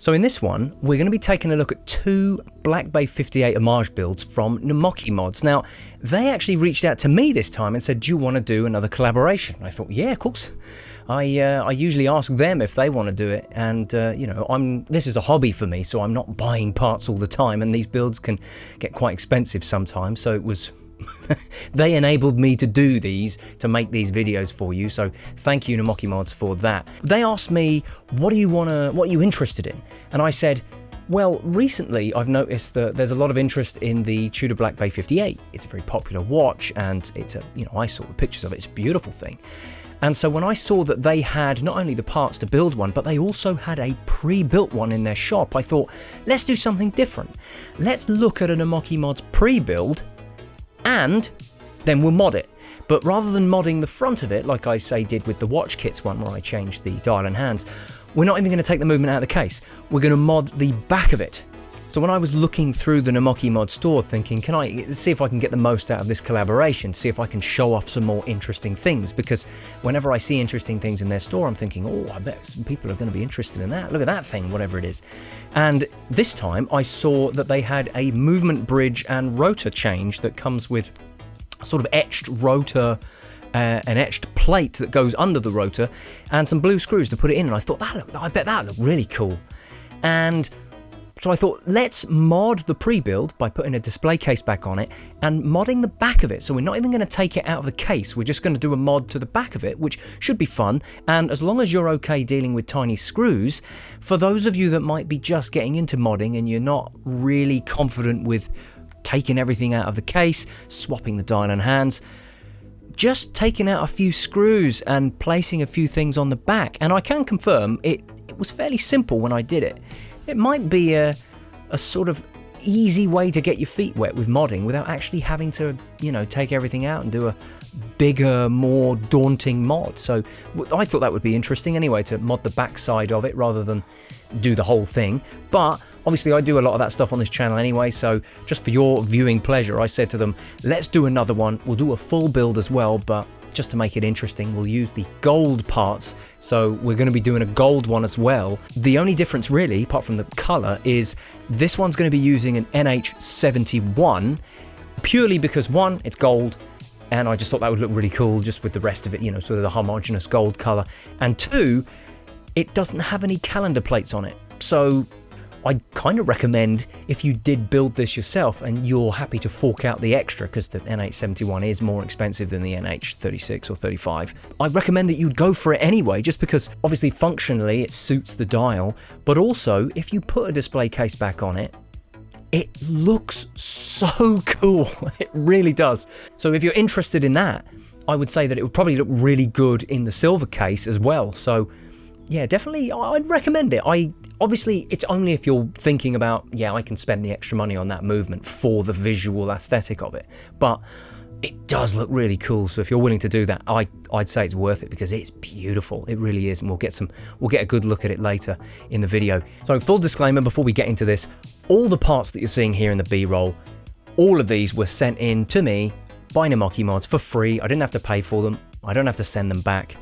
So in this one, we're going to be taking a look at two Black Bay 58 Homage builds from Namoki Mods. Now, they actually reached out to me this time and said, do you want to do another collaboration? I thought, yeah, of course. I usually ask them if they want to do it, and you know, this is a hobby for me, so I'm not buying parts all the time, and these builds can get quite expensive sometimes, so it was they enabled me to do these, to make these videos for you, so thank you Namoki Mods for that. They asked me, what are you interested in? And I said, well, recently I've noticed that there's a lot of interest in the Tudor Black Bay 58. It's a very popular watch, and it's I saw the pictures of it, it's a beautiful thing. And so when I saw that they had not only the parts to build one, but they also had a pre-built one in their shop, I thought, let's do something different. Let's look at a Namoki Mods pre-build, and then we'll mod it. But rather than modding the front of it, like I did with the watch kits one where I changed the dial and hands, we're not even going to take the movement out of the case. We're going to mod the back of it. So when I was looking through the Namoki Mod store thinking, can I see if I can get the most out of this collaboration, see if I can show off some more interesting things, because whenever I see interesting things in their store, I'm thinking, oh, I bet some people are going to be interested in that. Look at that thing, whatever it is. And this time I saw that they had a movement bridge and rotor change that comes with a sort of etched rotor, an etched plate that goes under the rotor, and some blue screws to put it in. And I thought, I bet that looked really cool. And so I thought, let's mod the pre-build by putting a display case back on it and modding the back of it. So we're not even going to take it out of the case, we're just going to do a mod to the back of it, which should be fun. And as long as you're okay dealing with tiny screws, for those of you that might be just getting into modding and you're not really confident with taking everything out of the case, swapping the dial and hands, just taking out a few screws and placing a few things on the back. And I can confirm it was fairly simple when I did it. It might be a sort of easy way to get your feet wet with modding without actually having to, take everything out and do a bigger, more daunting mod. So I thought that would be interesting anyway, to mod the back side of it rather than do the whole thing. But obviously I do a lot of that stuff on this channel anyway, so just for your viewing pleasure, I said to them, let's do another one. We'll do a full build as well, but just to make it interesting, we'll use the gold parts. So we're going to be doing a gold one as well. The only difference really, apart from the color, is this one's going to be using an NH71, purely because one, it's gold, and I just thought that would look really cool just with the rest of it, sort of the homogeneous gold color. And two, it doesn't have any calendar plates on it. So I kind of recommend, if you did build this yourself and you're happy to fork out the extra, because the NH71 is more expensive than the NH36 or 35, I recommend that you'd go for it anyway, just because obviously functionally it suits the dial, but also if you put a display case back on it, it looks so cool. It really does. So if you're interested in that, I would say that it would probably look really good in the silver case as well. So yeah, definitely I'd recommend it. Obviously, it's only if you're thinking about, yeah, I can spend the extra money on that movement for the visual aesthetic of it. But it does look really cool, so if you're willing to do that, I'd say it's worth it because it's beautiful. It really is, and we'll get a good look at it later in the video. So full disclaimer before we get into this, all the parts that you're seeing here in the B-roll, all of these were sent in to me by Namoki Mods for free. I didn't have to pay for them. I don't have to send them back.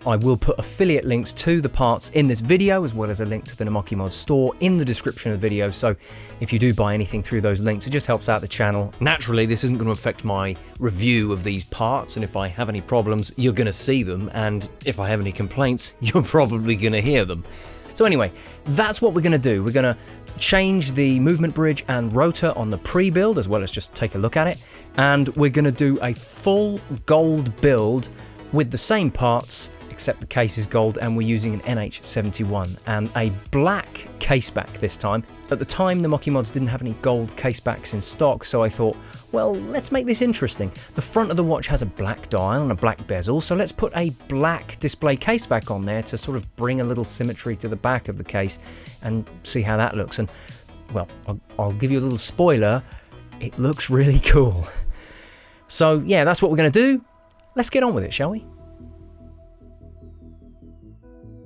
I will put affiliate links to the parts in this video, as well as a link to the Namoki Mods store in the description of the video. So if you do buy anything through those links, it just helps out the channel. Naturally, this isn't going to affect my review of these parts, and if I have any problems, you're going to see them, and if I have any complaints, you're probably going to hear them. So anyway, that's what we're going to do. We're going to change the movement bridge and rotor on the pre-build, as well as just take a look at it, and we're going to do a full gold build with the same parts, except the case is gold, and we're using an NH71 and a black caseback this time. At the time, Namoki Mods didn't have any gold casebacks in stock, so I thought, well, let's make this interesting. The front of the watch has a black dial and a black bezel, so let's put a black display caseback on there to sort of bring a little symmetry to the back of the case and see how that looks. And, well, I'll give you a little spoiler, it looks really cool. So, yeah, that's what we're going to do. Let's get on with it, shall we?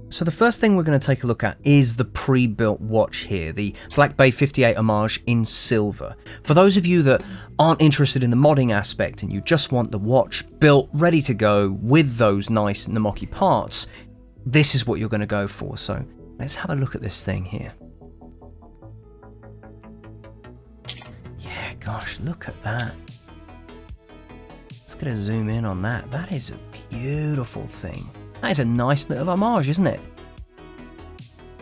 So the first thing we're going to take a look at is the pre-built watch here, the Black Bay 58 Homage in silver. For those of you that aren't interested in the modding aspect and you just want the watch built, ready to go with those nice Namoki parts, this is what you're going to go for. So Let's have a look at this thing here. Yeah, gosh, look at that. Let's get a zoom in on that. That is a beautiful thing. That is a nice little homage, isn't it?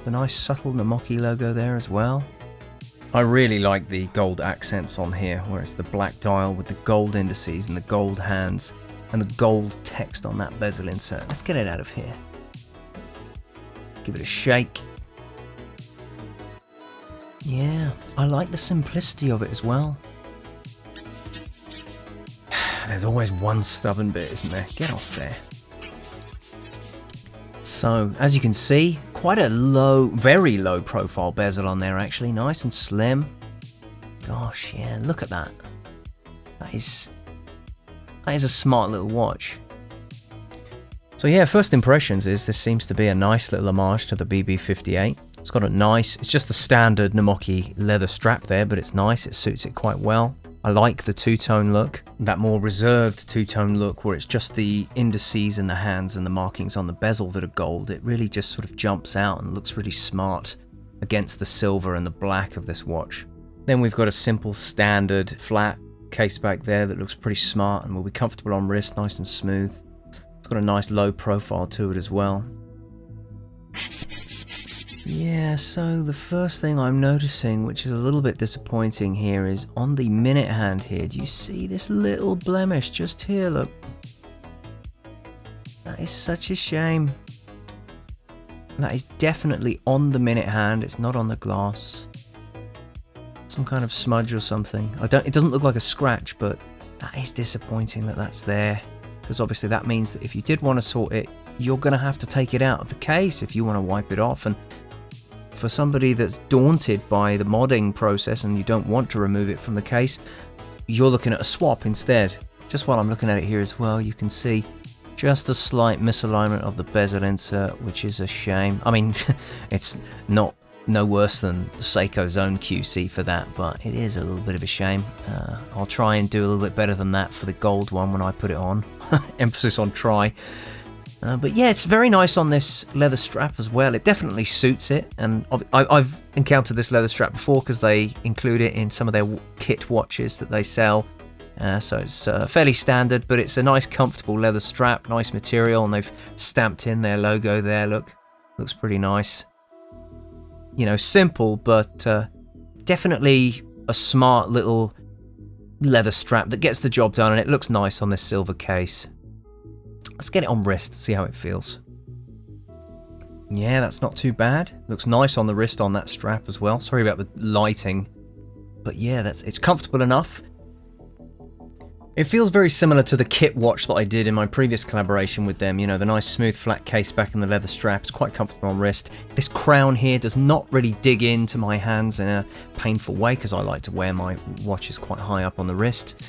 The nice subtle Namoki logo there as well. I really like the gold accents on here, where it's the black dial with the gold indices and the gold hands and the gold text on that bezel insert. Let's get it out of here. Give it a shake. Yeah, I like the simplicity of it as well. There's always one stubborn bit, isn't there? Get off there. So, as you can see, quite a low, very low profile bezel on there actually. Nice and slim. Gosh, yeah, look at that. That is a smart little watch. So yeah, first impressions is this seems to be a nice little homage to the BB58. It's got a nice, it's just the standard Namoki leather strap there, but it's nice, it suits it quite well. I like the two-tone look, that more reserved two-tone look where it's just the indices and the hands and the markings on the bezel that are gold. It really just sort of jumps out and looks really smart against the silver and the black of this watch. Then we've got a simple standard flat case back there that looks pretty smart and will be comfortable on wrist, nice and smooth. It's got a nice low profile to it as well. Yeah, so the first thing I'm noticing, which is a little bit disappointing here, is on the minute hand here. Do you see this little blemish just here? Look. That is such a shame. That is definitely on the minute hand. It's not on the glass. Some kind of smudge or something. It doesn't look like a scratch, but that is disappointing that that's there. Because obviously that means that if you did want to sort it, you're going to have to take it out of the case if you want to wipe it off. And for somebody that's daunted by the modding process and you don't want to remove it from the case, you're looking at a swap instead. Just while I'm looking at it here as well, you can see just a slight misalignment of the bezel insert, which is a shame. I mean, it's no worse than Seiko's own QC for that, but it is a little bit of a shame. I'll try and do a little bit better than that for the gold one when I put it on. Emphasis on try. But yeah, it's very nice on this leather strap as well. It definitely suits it, and I've encountered this leather strap before because they include it in some of their kit watches that they sell. So it's fairly standard, but it's a nice comfortable leather strap, nice material, and they've stamped in their logo there. Look, looks pretty nice. You know, simple, but definitely a smart little leather strap that gets the job done, and it looks nice on this silver case. Let's get it on wrist, see how it feels. Yeah, that's not too bad. Looks nice on the wrist on that strap as well. Sorry about the lighting. But yeah, it's comfortable enough. It feels very similar to the kit watch that I did in my previous collaboration with them. You know, the nice smooth flat case back and the leather strap. It's quite comfortable on wrist. This crown here does not really dig into my hands in a painful way because I like to wear my watches quite high up on the wrist.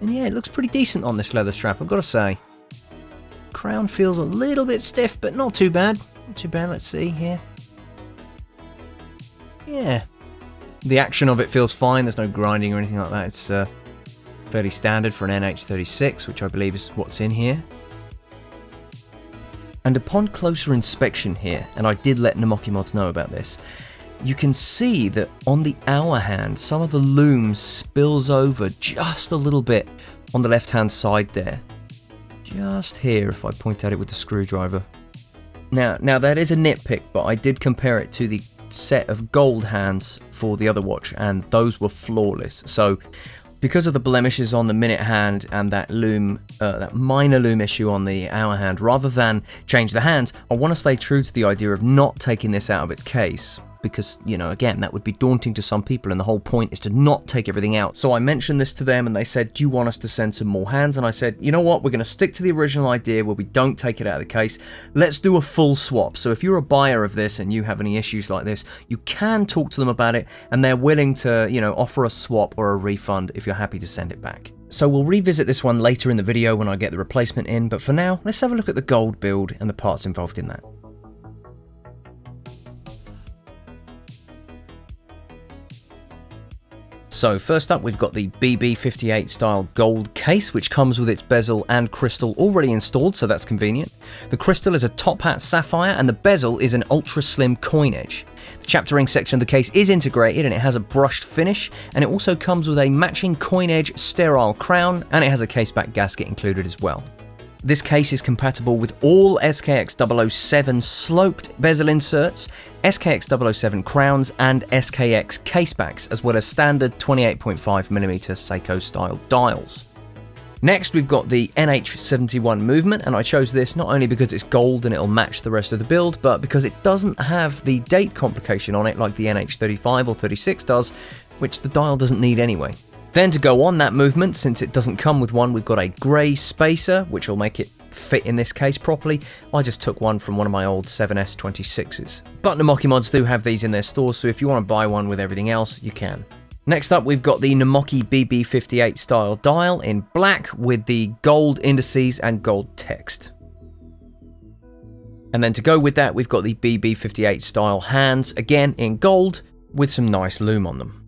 And yeah, it looks pretty decent on this leather strap, I've got to say. Crown feels a little bit stiff, but not too bad. Not too bad, let's see here. Yeah. The action of it feels fine, there's no grinding or anything like that. It's fairly standard for an NH36, which I believe is what's in here. And upon closer inspection here, and I did let Namoki Mods know about this, you can see that on the hour hand, some of the loom spills over just a little bit on the left-hand side there. Just here, if I point at it with the screwdriver. Now that is a nitpick, but I did compare it to the set of gold hands for the other watch, and those were flawless. So, because of the blemishes on the minute hand and that loom, that minor loom issue on the hour hand, rather than change the hands, I want to stay true to the idea of not taking this out of its case. Because, you know, again, that would be daunting to some people, and the whole point is to not take everything out. So I mentioned this to them, and they said, do you want us to send some more hands? And I said, you know what, we're going to stick to the original idea where we don't take it out of the case. Let's do a full swap. So if you're a buyer of this and you have any issues like this, you can talk to them about it, and they're willing to, you know, offer a swap or a refund if you're happy to send it back. So we'll revisit this one later in the video when I get the replacement in, but for now, let's have a look at the gold build and the parts involved in that. So first up, we've got the BB58 style gold case, which comes with its bezel and crystal already installed, so that's convenient. The crystal is a top hat sapphire and the bezel is an ultra slim coin edge. The chapter ring section of the case is integrated and it has a brushed finish, and it also comes with a matching coin edge sterile crown, and it has a caseback gasket included as well. This case is compatible with all SKX 007 sloped bezel inserts, SKX 007 crowns and SKX casebacks, as well as standard 28.5mm Seiko style dials. Next, we've got the NH71 movement, and I chose this not only because it's gold and it'll match the rest of the build, but because it doesn't have the date complication on it like the NH35 or 36 does, which the dial doesn't need anyway. Then to go on that movement, since it doesn't come with one, we've got a grey spacer, which will make it fit in this case properly. I just took one from one of my old 7S26s. But Namoki mods do have these in their stores, so if you want to buy one with everything else, you can. Next up, we've got the Namoki BB58 style dial in black with the gold indices and gold text. And then to go with that, we've got the BB58 style hands, again in gold, with some nice lume on them.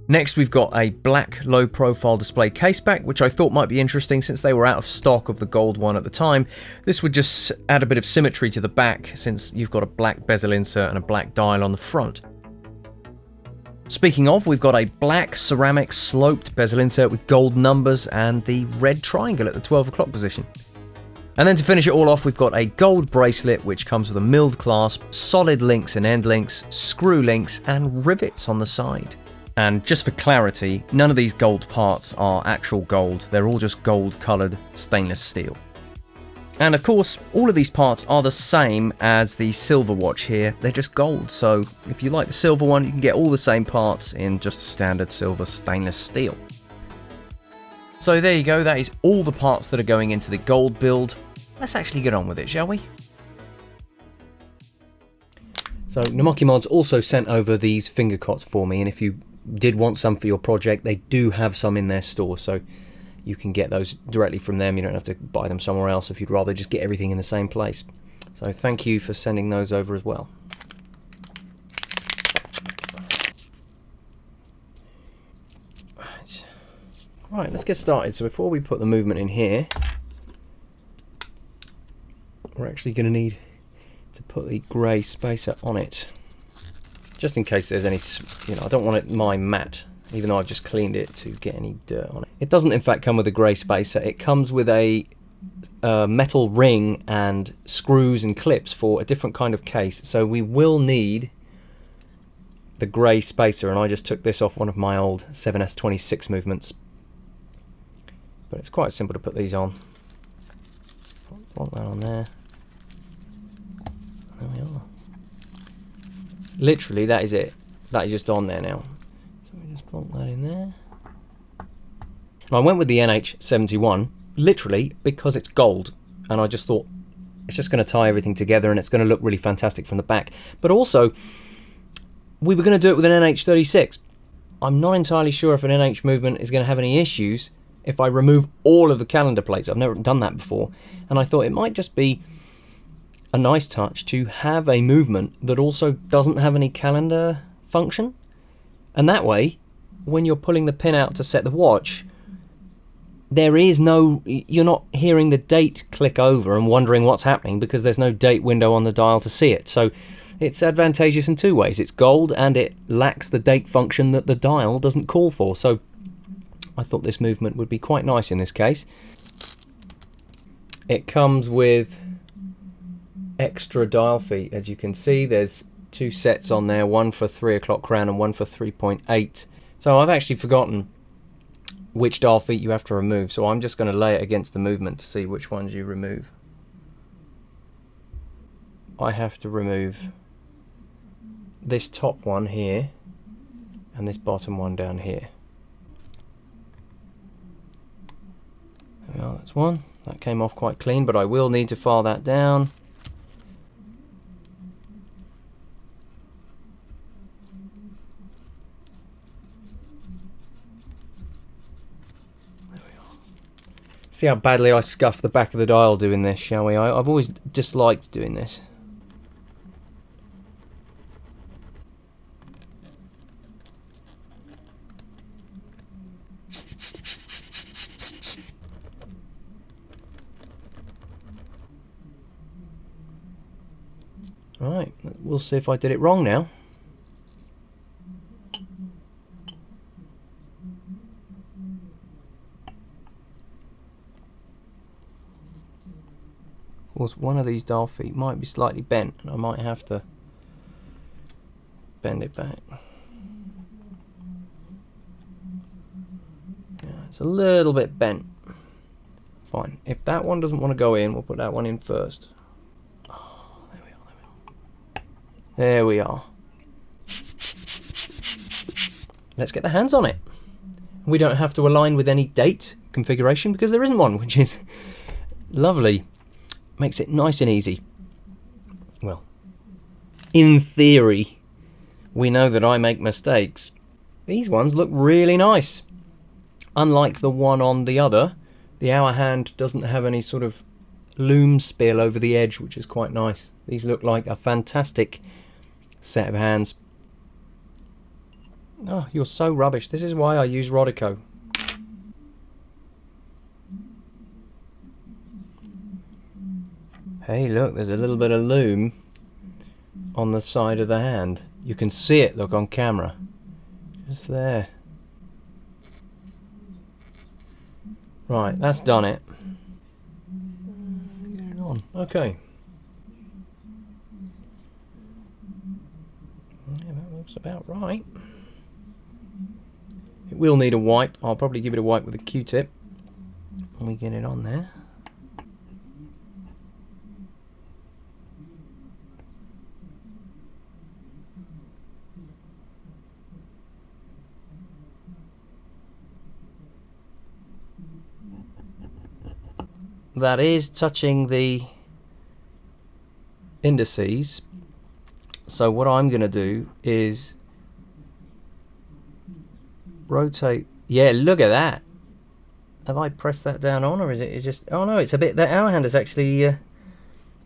Next, we've got a black low-profile display caseback, which I thought might be interesting since they were out of stock of the gold one at the time. This would just add a bit of symmetry to the back, since you've got a black bezel insert and a black dial on the front. Speaking of, we've got a black ceramic sloped bezel insert with gold numbers and the red triangle at the 12 o'clock position. And then to finish it all off, we've got a gold bracelet, which comes with a milled clasp, solid links and end links, screw links, and rivets on the side. And just for clarity, none of these gold parts are actual gold, they're all just gold coloured stainless steel. And of course, all of these parts are the same as the silver watch here, they're just gold, so if you like the silver one, you can get all the same parts in just standard silver stainless steel. So there you go, that is all the parts that are going into the gold build. Let's actually get on with it, shall we? So Namoki Mods also sent over these finger cots for me, and if you did want some for your project, they do have some in their store, so you can get those directly from them. You don't have to buy them somewhere else if you'd rather just get everything in the same place. So thank you for sending those over as well. Right, let's get started. So before we put the movement in here, we're actually going to need to put the grey spacer on it. Just in case there's any, I don't want it my matte, even though I've just cleaned it, to get any dirt on it. It doesn't in fact come with a grey spacer, it comes with a metal ring and screws and clips for a different kind of case. So we will need the grey spacer, and I just took this off one of my old 7S26 movements. But it's quite simple to put these on. Plonk that on there. There we are. Literally, that is it. That is just on there now. So we just plonk that in there. And I went with the NH71, literally, because it's gold. And I just thought, it's just going to tie everything together and it's going to look really fantastic from the back. But also, we were going to do it with an NH36. I'm not entirely sure if an NH movement is going to have any issues if I remove all of the calendar plates. I've never done that before. And I thought it might just be a nice touch to have a movement that also doesn't have any calendar function, and that way when you're pulling the pin out to set the watch, there is no, you're not hearing the date click over and wondering what's happening because there's no date window on the dial to see it. So it's advantageous in two ways. It's gold and it lacks the date function that the dial doesn't call for. So I thought this movement would be quite nice in this case. It comes with extra dial feet, as you can see. There's two sets on there, one for 3 o'clock crown and one for 3.8. So I've actually forgotten which dial feet you have to remove, so I'm just going to lay it against the movement to see which ones you remove. I have to remove this top one here and this bottom one down here. There we are, that's one. That came off quite clean, but I will need to file that down. See how badly I scuff the back of the dial doing this, shall we? I've always disliked doing this. we'll see if I did it wrong now. Of course, one of these dial feet might be slightly bent, and I might have to bend it back. Yeah, it's a little bit bent. Fine. If that one doesn't want to go in, we'll put that one in first. Oh, there we are. There we are. Let's get the hands on it. We don't have to align with any date configuration because there isn't one, which is lovely. Makes it nice and easy. Well, in theory, we know that I make mistakes. These ones look really nice. Unlike the one on the other, the hour hand doesn't have any sort of loom spill over the edge, which is quite nice. These look like a fantastic set of hands. Oh, you're so rubbish. This is why I use Rodico. Hey, look, there's a little bit of loom on the side of the hand. You can see it, look, on camera. Just there. Right, that's done it. Get it on. Okay. Yeah, that looks about right. It will need a wipe. I'll probably give it a wipe with a Q-tip when we get it on there. That is touching the indices. So what I'm going to do is rotate. Yeah, look at that. Have I pressed that down on, or is it just... Oh no, it's a bit... That hour hand is actually...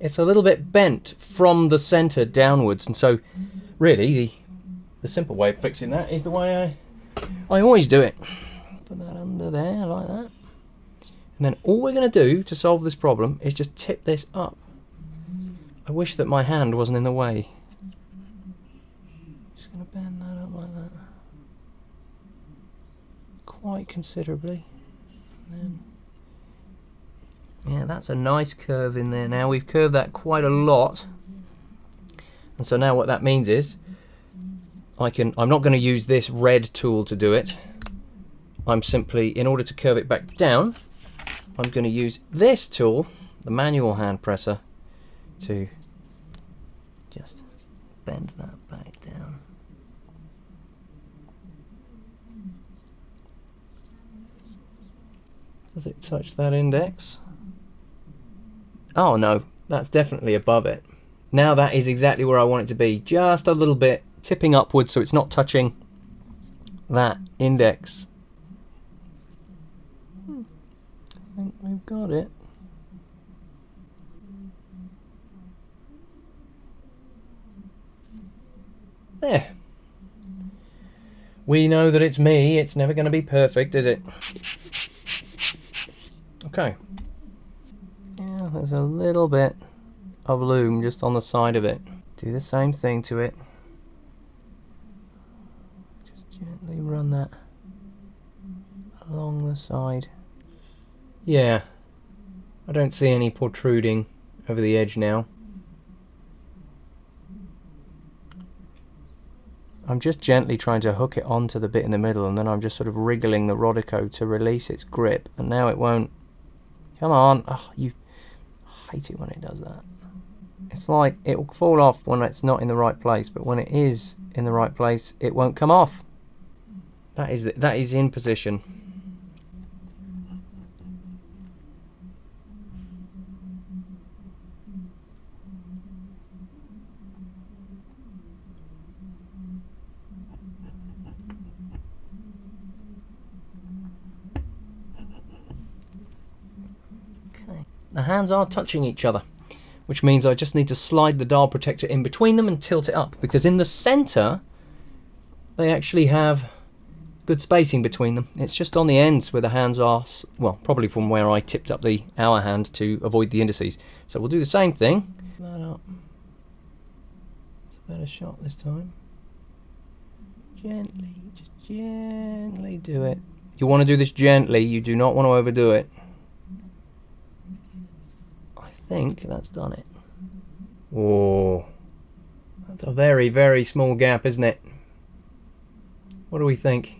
it's a little bit bent from the center downwards, and so really the simple way of fixing that is the way I always do it. Put that under there like that. And then all we're going to do to solve this problem is just tip this up. I wish that my hand wasn't in the way. Just going to bend that up like that. Quite considerably. And then, yeah, that's a nice curve in there now. We've curved that quite a lot. And so now what that means is, I'm not going to use this red tool to do it. I'm simply, in order to curve it back down, I'm going to use this tool, the manual hand presser, to just bend that back down. Does it touch that index? Oh no, that's definitely above it. Now that is exactly where I want it to be, just a little bit tipping upwards so it's not touching that index. I think we've got it. There. We know that it's me. It's never going to be perfect, is it? Okay. Yeah, there's a little bit of loom just on the side of it. Do the same thing to it. Just gently run that along the side. Yeah, I don't see any protruding over the edge now. I'm just gently trying to hook it onto the bit in the middle, and then I'm just sort of wriggling the Rodico to release its grip, and now it won't. Come on. Oh, I hate it when it does that. It's like it will fall off when it's not in the right place, but when it is in the right place, it won't come off. That is in position. The hands are touching each other, which means I just need to slide the dial protector in between them and tilt it up, because in the center they actually have good spacing between them. It's just on the ends where the hands are, well, probably from where I tipped up the hour hand to avoid the indices. So we'll do the same thing. That up. Better shot this time. Gently, just gently do it. You want to do this gently, you do not want to overdo it. I think that's done it. Oh, that's a very, very small gap, isn't it? What do we think?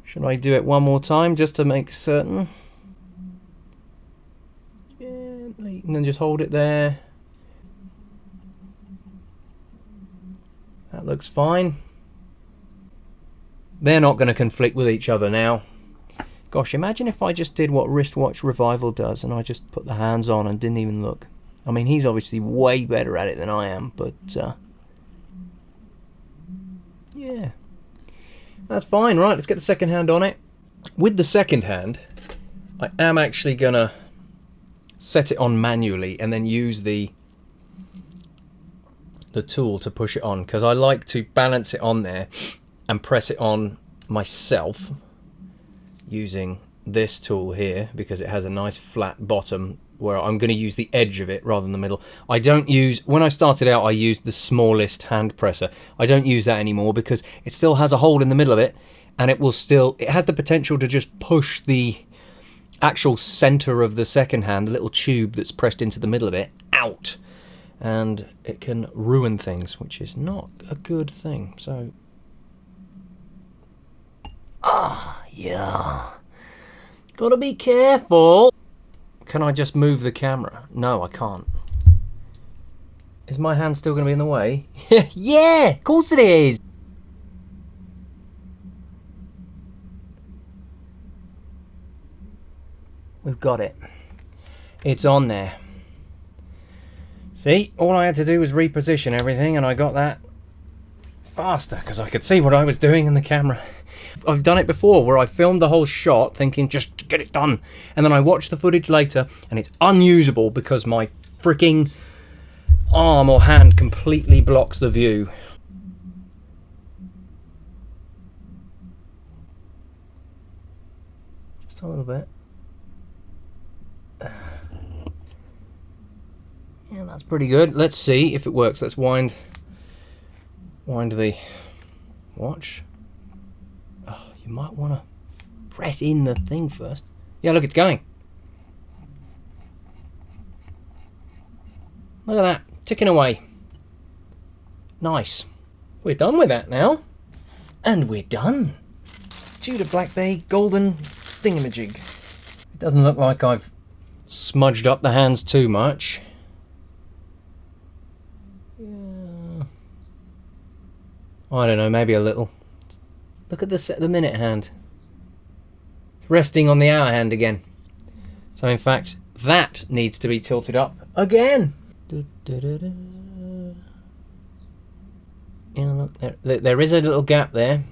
Should I do it one more time just to make certain? Gently, and then just hold it there. That looks fine. They're not going to conflict with each other now. Gosh, imagine if I just did what Wristwatch Revival does and I just put the hands on and didn't even look. I mean, he's obviously way better at it than I am, but yeah. That's fine. Right, let's get the second hand on it. With the second hand, I am actually going to set it on manually and then use the tool to push it on, because I like to balance it on there and press it on myself using this tool here, because it has a nice flat bottom where I'm going to use the edge of it rather than the middle. I don't use, when I started out I used the smallest hand presser. I don't use that anymore because it still has a hole in the middle of it, and it has the potential to just push the actual center of the second hand, the little tube that's pressed into the middle of it, out, and it can ruin things, which is not a good thing. So yeah, gotta be careful. Can I just move the camera? No, I can't. Is my hand still gonna be in the way? Yeah, of course it is. We've got it. It's on there. See, all I had to do was reposition everything and I got that faster because I could see what I was doing in the camera. I've done it before where I filmed the whole shot thinking just get it done, and then I watched the footage later and it's unusable because my freaking arm or hand completely blocks the view. Just a little bit. Yeah, that's pretty good. Let's see if it works. Let's wind the watch. Oh, you might want to press in the thing first. Yeah, look, it's going. Look at that, ticking away. Nice. We're done with that now. And we're done. Tudor Black Bay golden thingamajig. It doesn't look like I've smudged up the hands too much. Yeah. I don't know, maybe a little. Look at the minute hand. It's resting on the hour hand again. So in fact, that needs to be tilted up again. Yeah, look, there is a little gap there.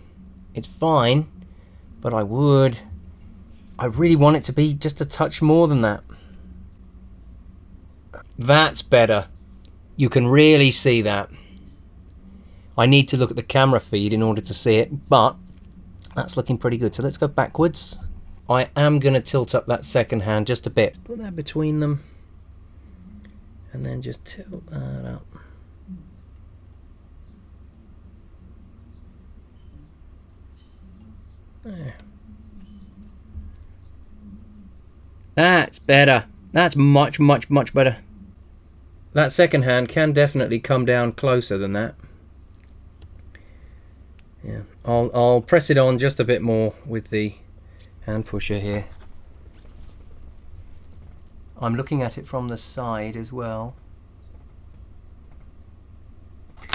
It's fine, but I really want it to be just a touch more than that. That's better. You can really see that. I need to look at the camera feed in order to see it, but that's looking pretty good. So let's go backwards. I am going to tilt up that second hand just a bit. Put that between them. And then just tilt that up. There. That's better. That's much, much, much better. That second hand can definitely come down closer than that. Yeah, I'll press it on just a bit more with the hand pusher here. I'm looking at it from the side as well.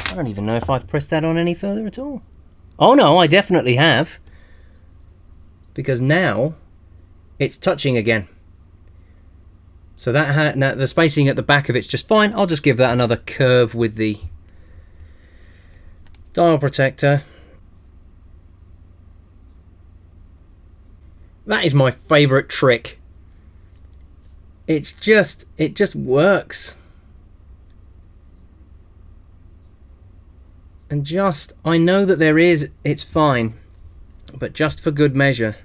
I don't even know if I've pressed that on any further at all. Oh no, I definitely have. Because now it's touching again. So that now the spacing at the back of it's just fine. I'll just give that another curve with the dial protector. That is my favourite trick. It just works. And I know that it's fine, but just for good measure,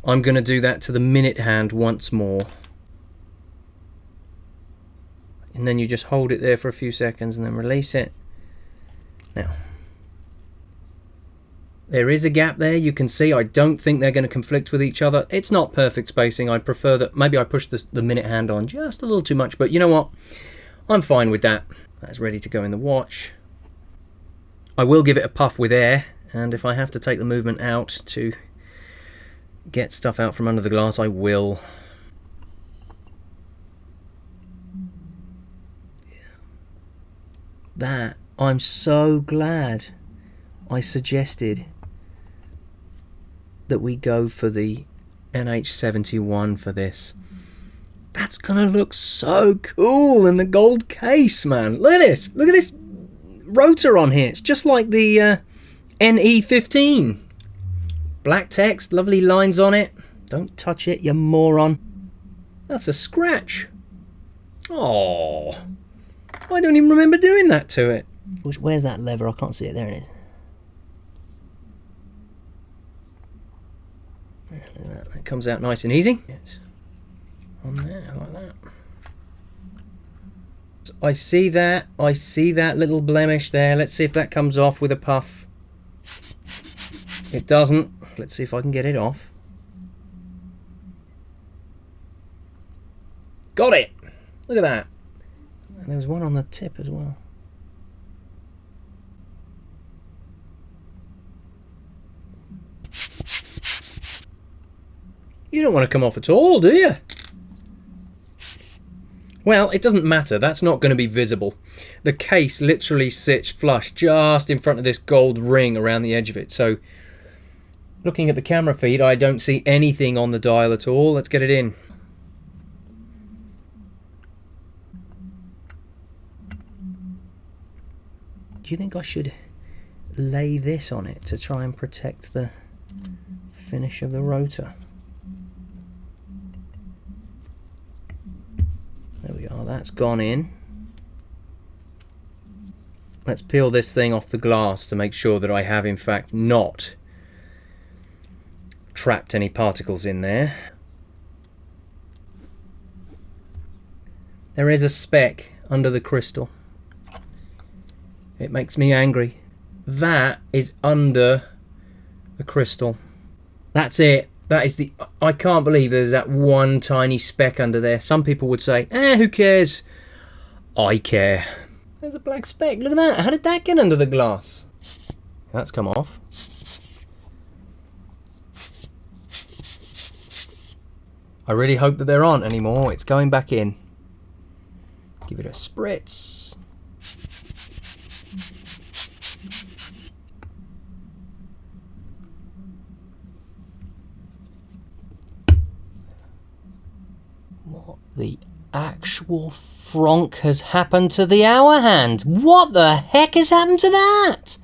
I'm going to do that to the minute hand once more. and then you just hold it there for a few seconds and then release it. Now, there is a gap there, you can see. I don't think they're going to conflict with each other. It's not perfect spacing. I'd prefer that maybe I push the minute hand on just a little too much, but you know what? I'm fine with that. That's ready to go in the watch. I will give it a puff with air, and if I have to take the movement out to get stuff out from under the glass, I will. That, I'm so glad I suggested that we go for the NH71 for this. That's gonna look so cool in the gold case, man. Look at this. Look at this rotor on here. It's just like the NE15. Black text, lovely lines on it. Don't touch it, you moron. That's a scratch. Oh, I don't even remember doing that to it. Where's that lever? I can't see it. There it is. That comes out nice and easy. It's on there like that. So I see that. I see that little blemish there. Let's see if that comes off with a puff. It doesn't. Let's see if I can get it off. Got it! Look at that. And there was one on the tip as well. You don't want to come off at all, do you? Well, it doesn't matter. That's not going to be visible. The case literally sits flush just in front of this gold ring around the edge of it. So, looking at the camera feed, I don't see anything on the dial at all. Let's get it in. Do you think I should lay this on it to try and protect the finish of the rotor? There we are, that's gone in. Let's peel this thing off the glass to make sure that I have in fact not trapped any particles in there. There is a speck under the crystal. It makes me angry. That is under the crystal. That's it. That is the... I can't believe there's that one tiny speck under there. Some people would say, who cares? I care. There's a black speck. Look at that. How did that get under the glass? That's come off. I really hope that there aren't any more. It's going back in. Give it a spritz. What the actual fronk has happened to the hour hand? What the heck has happened to that?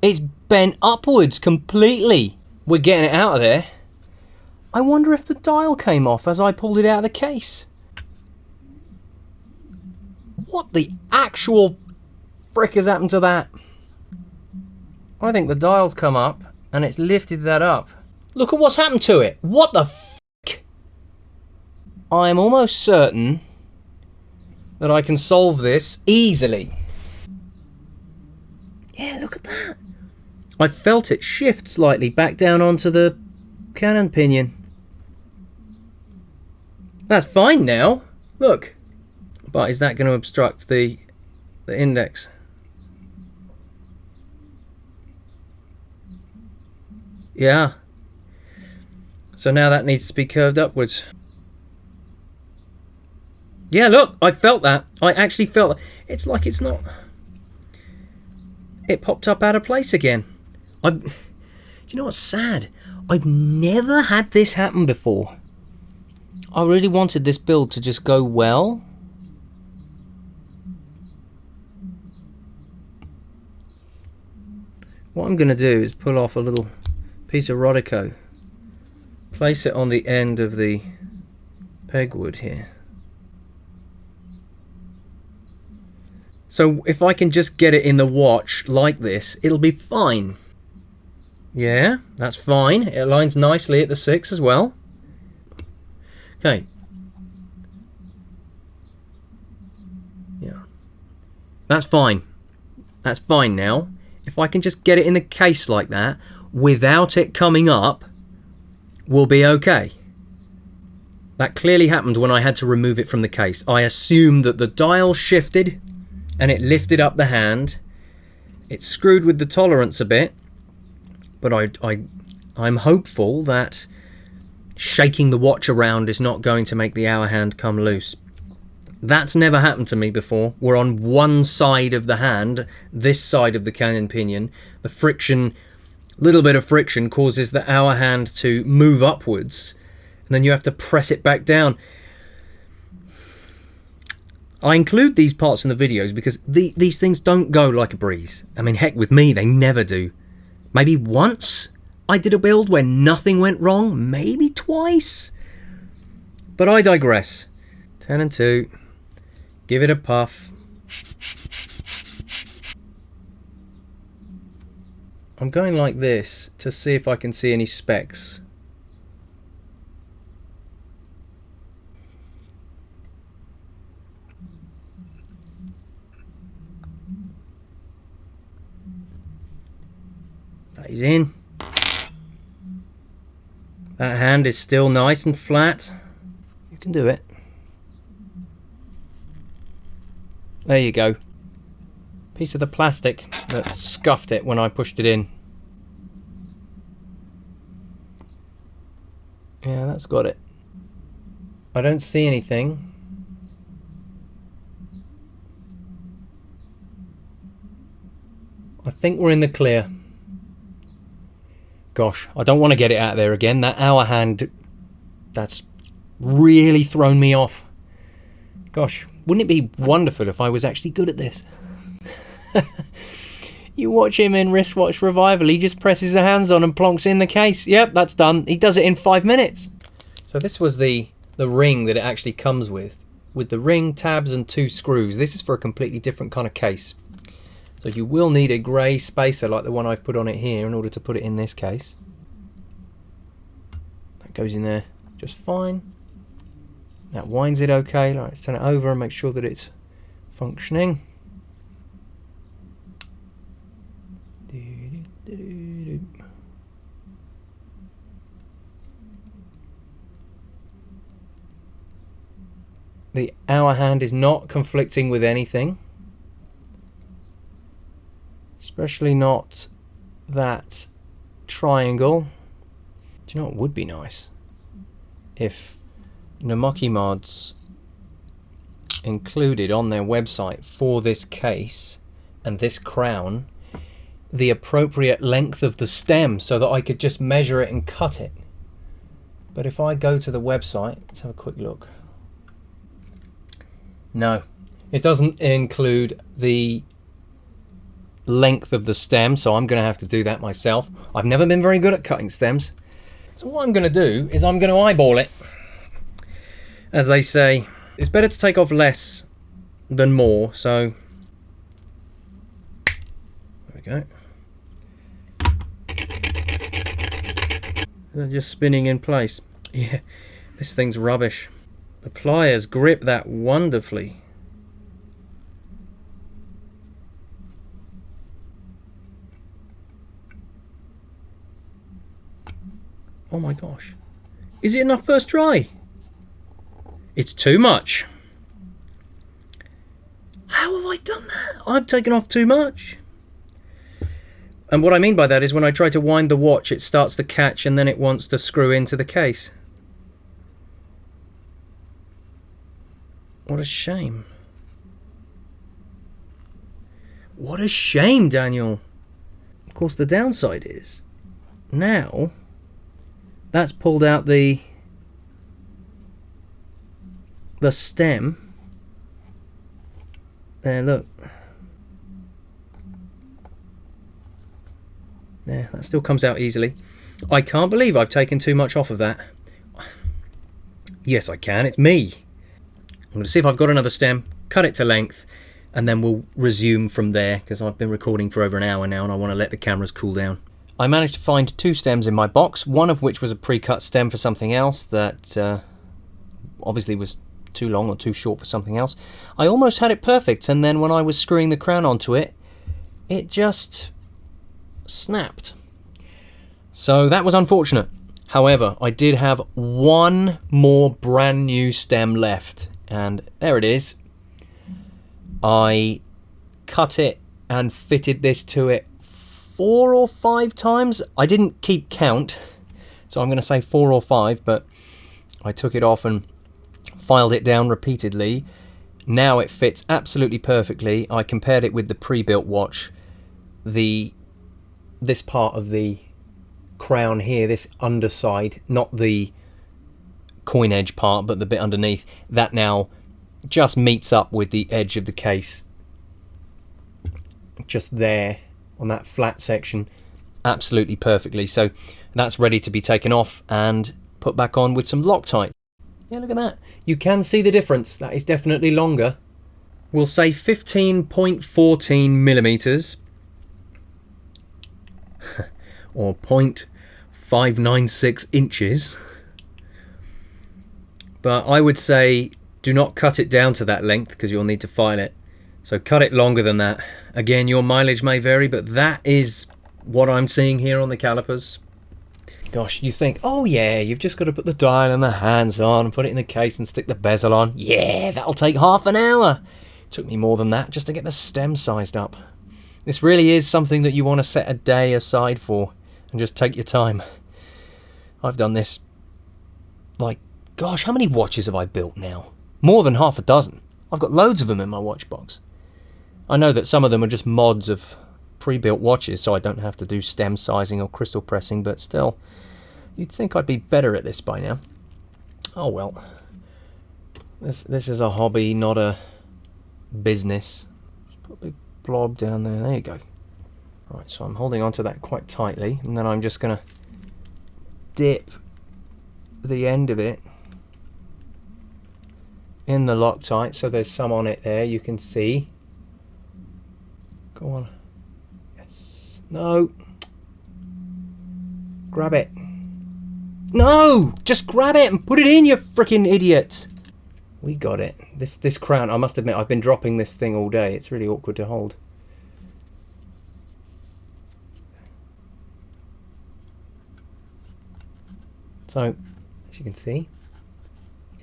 It's bent upwards completely. We're getting it out of there. I wonder if the dial came off as I pulled it out of the case. What the actual frick has happened to that? I think the dial's come up and it's lifted that up. Look at what's happened to it. What the frick? I'm almost certain that I can solve this easily. Yeah, look at that. I felt it shift slightly back down onto the cannon pinion. That's fine now. Look. But is that going to obstruct the index? Yeah. So now that needs to be curved upwards. Yeah, look, I felt that. I actually felt that. It's like it's not... It popped up out of place again. Do you know what's sad? I've never had this happen before. I really wanted this build to just go well. What I'm going to do is pull off a little piece of Rodico, place it on the end of the pegwood here. So if I can just get it in the watch like this, it'll be fine. Yeah, that's fine. It aligns nicely at the 6 as well. Okay. That's fine. That's fine now. If I can just get it in the case like that, without it coming up, we'll be okay. That clearly happened when I had to remove it from the case. I assumed that the dial shifted and it lifted up the hand. It screwed with the tolerance a bit, but I'm hopeful that shaking the watch around is not going to make the hour hand come loose. That's never happened to me before. We're on one side of the hand, this side of the cannon pinion. The friction, little bit of friction causes the hour hand to move upwards, and then you have to press it back down. I include these parts in the videos because these things don't go like a breeze. I mean, heck, with me, they never do. Maybe once I did a build where nothing went wrong, maybe twice. But I digress. 10 and 2. Give it a puff. I'm going like this to see if I can see any specks. That is in. That hand is still nice and flat. You can do it. There you go. Piece of the plastic that scuffed it when I pushed it in. Yeah, that's got it. I don't see anything. I think we're in the clear. Gosh, I don't want to get it out there again. That hour hand, that's really thrown me off. Gosh, wouldn't it be wonderful if I was actually good at this? You watch him in Wristwatch Revival, he just presses the hands on and plonks in the case. Yep, that's done. He does it in 5 minutes. So this was the ring that it actually comes with the ring, tabs and 2 screws. This is for a completely different kind of case. So you will need a grey spacer like the one I've put on it here in order to put it in this case. That goes in there just fine. That winds it okay. Let's turn it over and make sure that it's functioning. The hour hand is not conflicting with anything. Especially not that triangle. Do you know what would be nice? If Namoki mods included on their website for this case and this crown the appropriate length of the stem so that I could just measure it and cut it. But if I go to the website, let's have a quick look. No, it doesn't include the length of the stem, so I'm going to have to do that myself. I've never been very good at cutting stems. So what I'm going to do is I'm going to eyeball it. As they say, it's better to take off less than more, so there we go. They're just spinning in place. Yeah, this thing's rubbish. The pliers grip that wonderfully. Oh my gosh. Is it enough first try? It's too much. How have I done that? I've taken off too much. And what I mean by that is when I try to wind the watch, it starts to catch and then it wants to screw into the case. What a shame. What a shame, Daniel. Of course, the downside is now that's pulled out the stem. There, look. There, that still comes out easily. I can't believe I've taken too much off of that. Yes, I can. It's me. I'm going to see if I've got another stem, cut it to length, and then we'll resume from there, because I've been recording for over an hour now and I want to let the cameras cool down. I managed to find 2 stems in my box, one of which was a pre-cut stem for something else that obviously was too long or too short for something else. I almost had it perfect, and then when I was screwing the crown onto it, it just snapped. So that was unfortunate. However, I did have one more brand new stem left, and there it is. I cut it and fitted this to it 4 or 5 times. I didn't keep count, so I'm going to say 4 or 5, but I took it off and filed it down repeatedly. Now it fits absolutely perfectly. I compared it with the pre-built watch. This part of the crown here, this underside, not the coin edge part, but the bit underneath, that now just meets up with the edge of the case. Just there on that flat section, absolutely perfectly. So that's ready to be taken off and put back on with some Loctite. Yeah, look at that. You can see the difference. That is definitely longer. We'll say 15.14 millimeters or 0.596 inches. But I would say do not cut it down to that length because you'll need to file it. So cut it longer than that. Again, your mileage may vary, but that is what I'm seeing here on the calipers. Gosh, you think, oh yeah, you've just got to put the dial and the hands on and put it in the case and stick the bezel on. Yeah, that'll take half an hour. It took me more than that just to get the stem sized up. This really is something that you want to set a day aside for and just take your time. I've done this, like, gosh, how many watches have I built now? More than half a dozen. I've got loads of them in my watch box. I know that some of them are just mods of pre-built watches, so I don't have to do stem sizing or crystal pressing, but still, you'd think I'd be better at this by now. Oh well. This is a hobby, not a business. Just put a big blob down there. There you go. Right, so I'm holding onto that quite tightly, and then I'm just going to dip the end of it in the Loctite, so there's some on it there, you can see. Go on. Yes. No. Grab it. No! Just grab it and put it in, you freaking idiot! We got it. This crown, I must admit, I've been dropping this thing all day. It's really awkward to hold. So, as you can see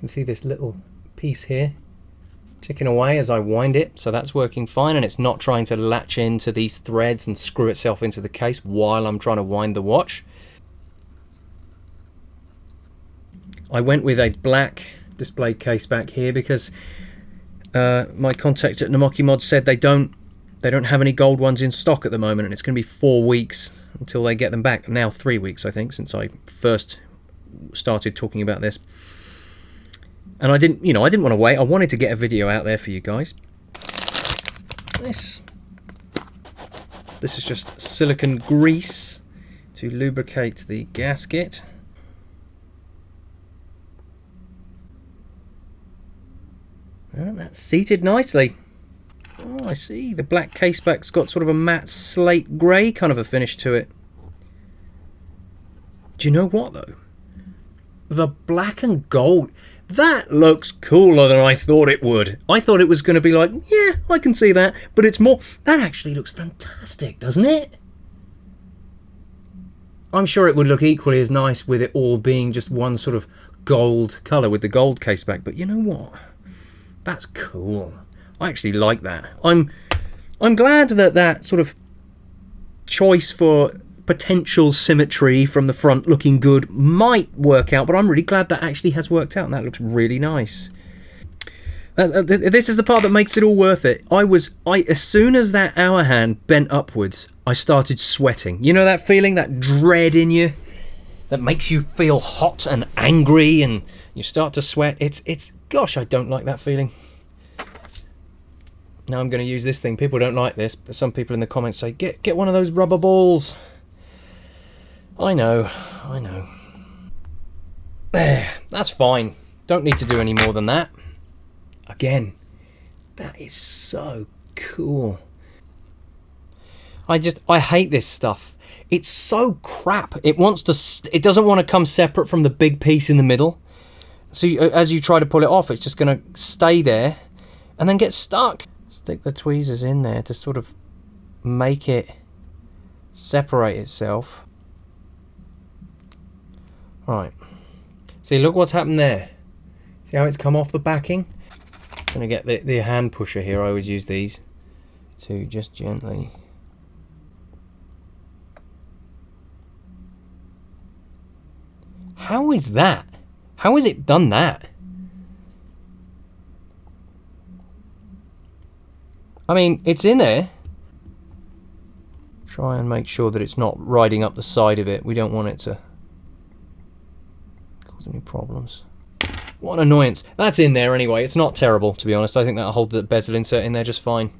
this little piece here ticking away as I wind it, so that's working fine, and it's not trying to latch into these threads and screw itself into the case while I'm trying to wind the watch. I went with a black display case back here because my contact at Namoki Mod said they don't have any gold ones in stock at the moment, and it's going to be 4 weeks until they get them back. Now 3 weeks, I think, since I first started talking about this. And I didn't want to wait. I wanted to get a video out there for you guys. This is just silicone grease to lubricate the gasket. And that's seated nicely. Oh, I see. The black caseback's got sort of a matte slate grey kind of a finish to it. Do you know what, though? The black and gold, that looks cooler than I thought it would. I thought it was going to be like, yeah, I can see that, but it's more, that actually looks fantastic, doesn't it? I'm sure it would look equally as nice with it all being just one sort of gold colour with the gold caseback, but you know what? That's cool. I actually like that. I'm glad that that sort of choice for potential symmetry from the front looking good might work out, but I'm really glad that actually has worked out, and that looks really nice. This is the part that makes it all worth it. As soon as that hour hand bent upwards, I started sweating. You know that feeling, that dread in you that makes you feel hot and angry and you start to sweat? It's gosh, I don't like that feeling. Now I'm going to use this thing. People don't like this, but some people in the comments say, get one of those rubber balls. I know. There, that's fine. Don't need to do any more than that. Again, that is so cool. I hate this stuff. It's so crap. It doesn't want to come separate from the big piece in the middle. So as you try to pull it off, it's just going to stay there and then get stuck. Stick the tweezers in there to sort of make it separate itself. Right. See, look what's happened there. See how it's come off the backing? I'm going to get the hand pusher here. I always use these to just gently... How is that? How has it done that? I mean, it's in there. Try and make sure that it's not riding up the side of it. We don't want it to cause any problems. What an annoyance. That's in there anyway. It's not terrible, to be honest. I think that'll hold the bezel insert in there just fine.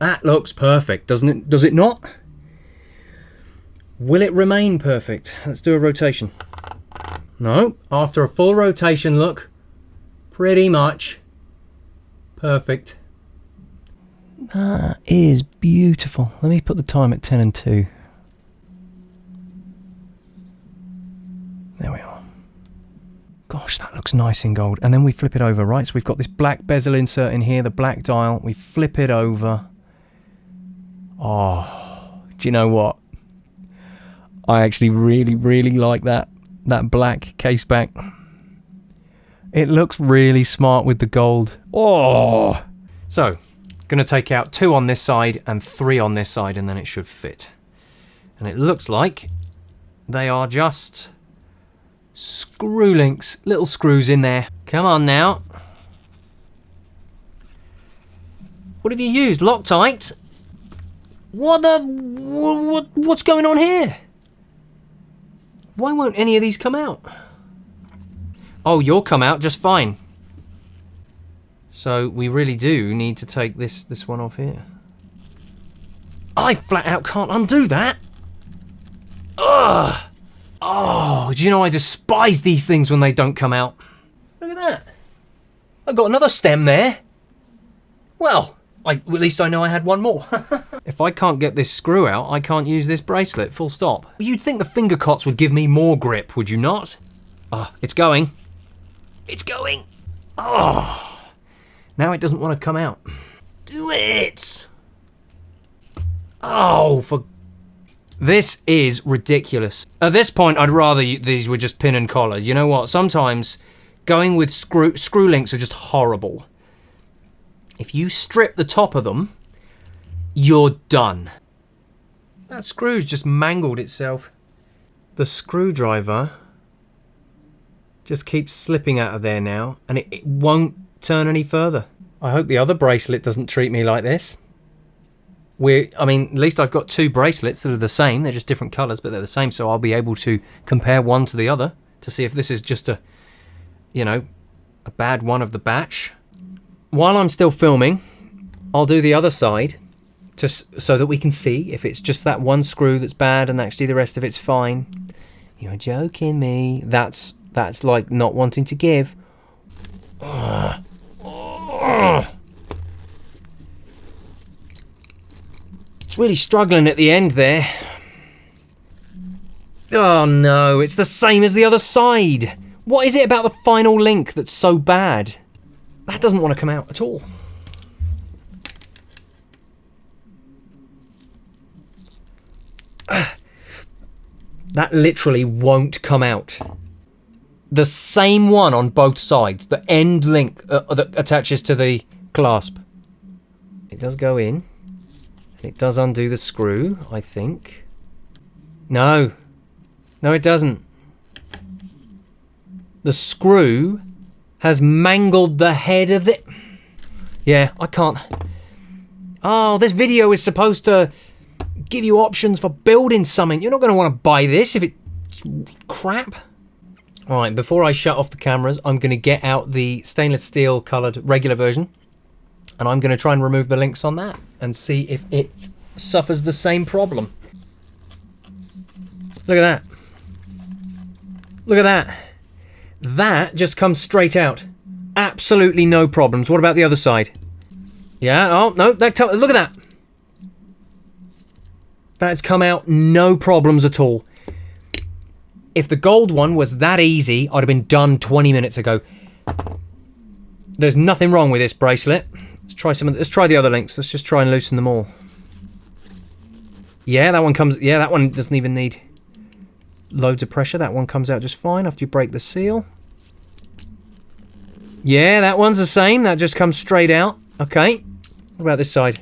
That looks perfect, doesn't it? Does it not? Will it remain perfect? Let's do a rotation. No, after a full rotation, look, pretty much perfect. That is beautiful. Let me put the time at 10 and 2. There we are. Gosh, that looks nice in gold. And then we flip it over, right? So we've got this black bezel insert in here, the black dial. We flip it over. Oh, do you know what? I actually really like that black caseback. It looks really smart with the gold. Oh! So, gonna take out 2 on this side and 3 on this side, and then it should fit. And it looks like they are just screw links, little screws in there. Come on now. What have you used? Loctite? What's going on here? Why won't any of these come out? Oh, you'll come out just fine. So we really do need to take this one off here. I flat out can't undo that. Ugh. Oh, do you know I despise these things when they don't come out? Look at that. I've got another stem there. Well, at least I know I had one more. If I can't get this screw out, I can't use this bracelet, full stop. You'd think the finger cots would give me more grip, would you not? Ah, oh, it's going. It's going. Oh, now it doesn't want to come out. Do it. Oh, for... This is ridiculous. At this point, I'd rather these were just pin and collar. You know what? Sometimes going with screw links are just horrible. If you strip the top of them, you're done. That screw's just mangled itself. The screwdriver just keeps slipping out of there now, and it won't turn any further. I hope the other bracelet doesn't treat me like this. I mean, at least I've got 2 bracelets that are the same. They're just different colours, but they're the same, so I'll be able to compare one to the other to see if this is just a, you know, a bad one of the batch. While I'm still filming, I'll do the other side so that we can see if it's just that one screw that's bad and actually the rest of it's fine. You're joking me. That's like not wanting to give. It's really struggling at the end there. Oh no, it's the same as the other side. What is it about the final link that's so bad? That doesn't want to come out at all. That literally won't come out. The same one on both sides. The end link that attaches to the clasp. It does go in. It does undo the screw, I think. No. No, it doesn't. The screw has mangled the head of it. Yeah, I can't. Oh, this video is supposed to give you options for building something. You're not going to want to buy this if it's crap. All right, before I shut off the cameras, I'm going to get out the stainless steel coloured regular version, and I'm going to try and remove the links on that and see if it suffers the same problem. Look at that. Look at that. That just comes straight out. Absolutely no problems. What about the other side? Yeah, oh, no, look at that. That's come out no problems at all. If the gold one was that easy, I'd have been done 20 minutes ago. There's nothing wrong with this bracelet. Let's try the other links. Let's just try and loosen them all. Yeah, that one comes... Yeah, that one doesn't even need loads of pressure. That one comes out just fine after you break the seal. Yeah, that one's the same. That just comes straight out. Okay. What about this side?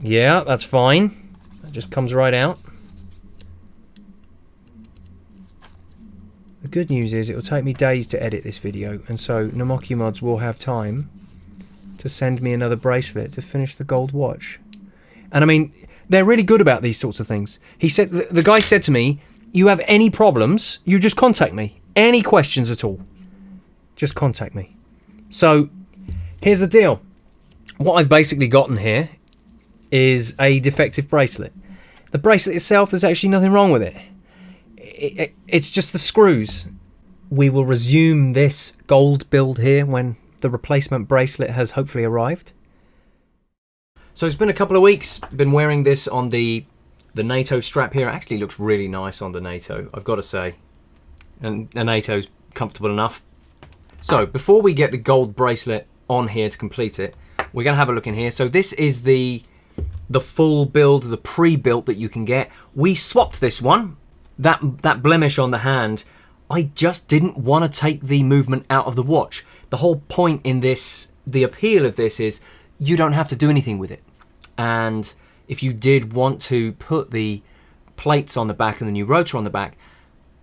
Yeah, that's fine. That just comes right out. The good news is it will take me days to edit this video, and so Namoki Mods will have time to send me another bracelet to finish the gold watch. And I mean, they're really good about these sorts of things. He said, the guy said to me, you have any problems, you just contact me. Any questions at all, just contact me. So here's the deal. What I've basically gotten here is a defective bracelet. The bracelet itself, there's actually nothing wrong with it. It's just the screws. We will resume this gold build here when the replacement bracelet has hopefully arrived. So it's been a couple of weeks. Been wearing this on the NATO strap here. It actually looks really nice on the NATO, I've got to say. And the NATO's comfortable enough. So before we get the gold bracelet on here to complete it, we're going to have a look in here. So this is the full build, the pre-built that you can get. We swapped this one. That blemish on the hand, I just didn't want to take the movement out of the watch. The whole point in this, the appeal of this is you don't have to do anything with it. And if you did want to put the plates on the back and the new rotor on the back,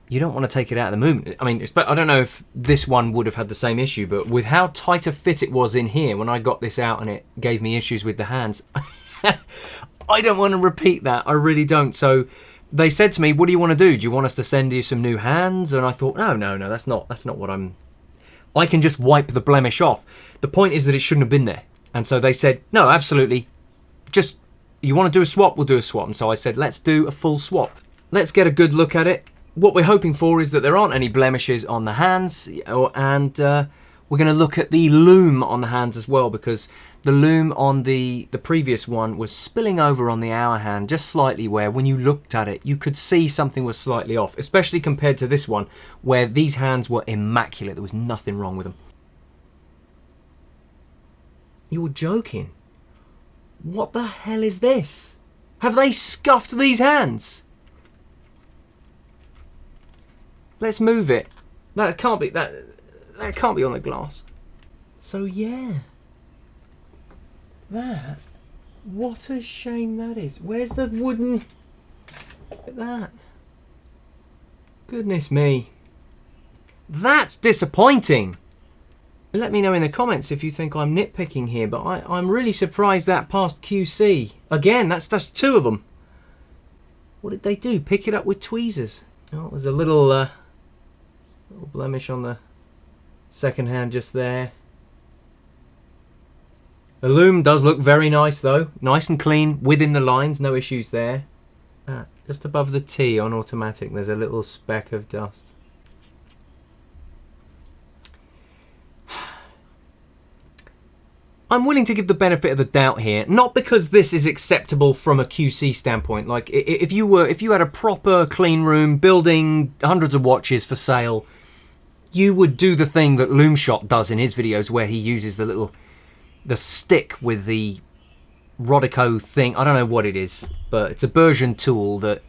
you don't want to take it out of the movement. I mean, I don't know if this one would have had the same issue, but with how tight a fit it was in here when I got this out and it gave me issues with the hands, I don't want to repeat that. I really don't. So they said to me, what do you want to do? Do you want us to send you some new hands? And I thought, no, that's not what I can just wipe the blemish off. The point is that it shouldn't have been there. And so they said, no, absolutely. Just, you want to do a swap? We'll do a swap. And so I said, let's do a full swap. Let's get a good look at it. What we're hoping for is that there aren't any blemishes on the hands. And we're going to look at the loom on the hands as well, because the loom on the previous one was spilling over on the hour hand just slightly, where when you looked at it, you could see something was slightly off, especially compared to this one, where these hands were immaculate. There was nothing wrong with them. You're joking. What the hell is this? Have they scuffed these hands? Let's move it. That can't be on the glass. So yeah. What a shame that is. Where's the wooden... Look at that. Goodness me. That's disappointing. Let me know in the comments if you think I'm nitpicking here, but I'm really surprised that passed QC. Again, that's two of them. What did they do? Pick it up with tweezers. Oh, there's a little blemish on the second hand just there. The loom does look very nice though. Nice and clean within the lines, no issues there. Just above the T on automatic, there's a little speck of dust. I'm willing to give the benefit of the doubt here, not because this is acceptable from a QC standpoint. Like if you had a proper clean room building hundreds of watches for sale, you would do the thing that Loomshot does in his videos, where he uses the stick with the Rodico thing. I don't know what it is, but it's a Bergen tool that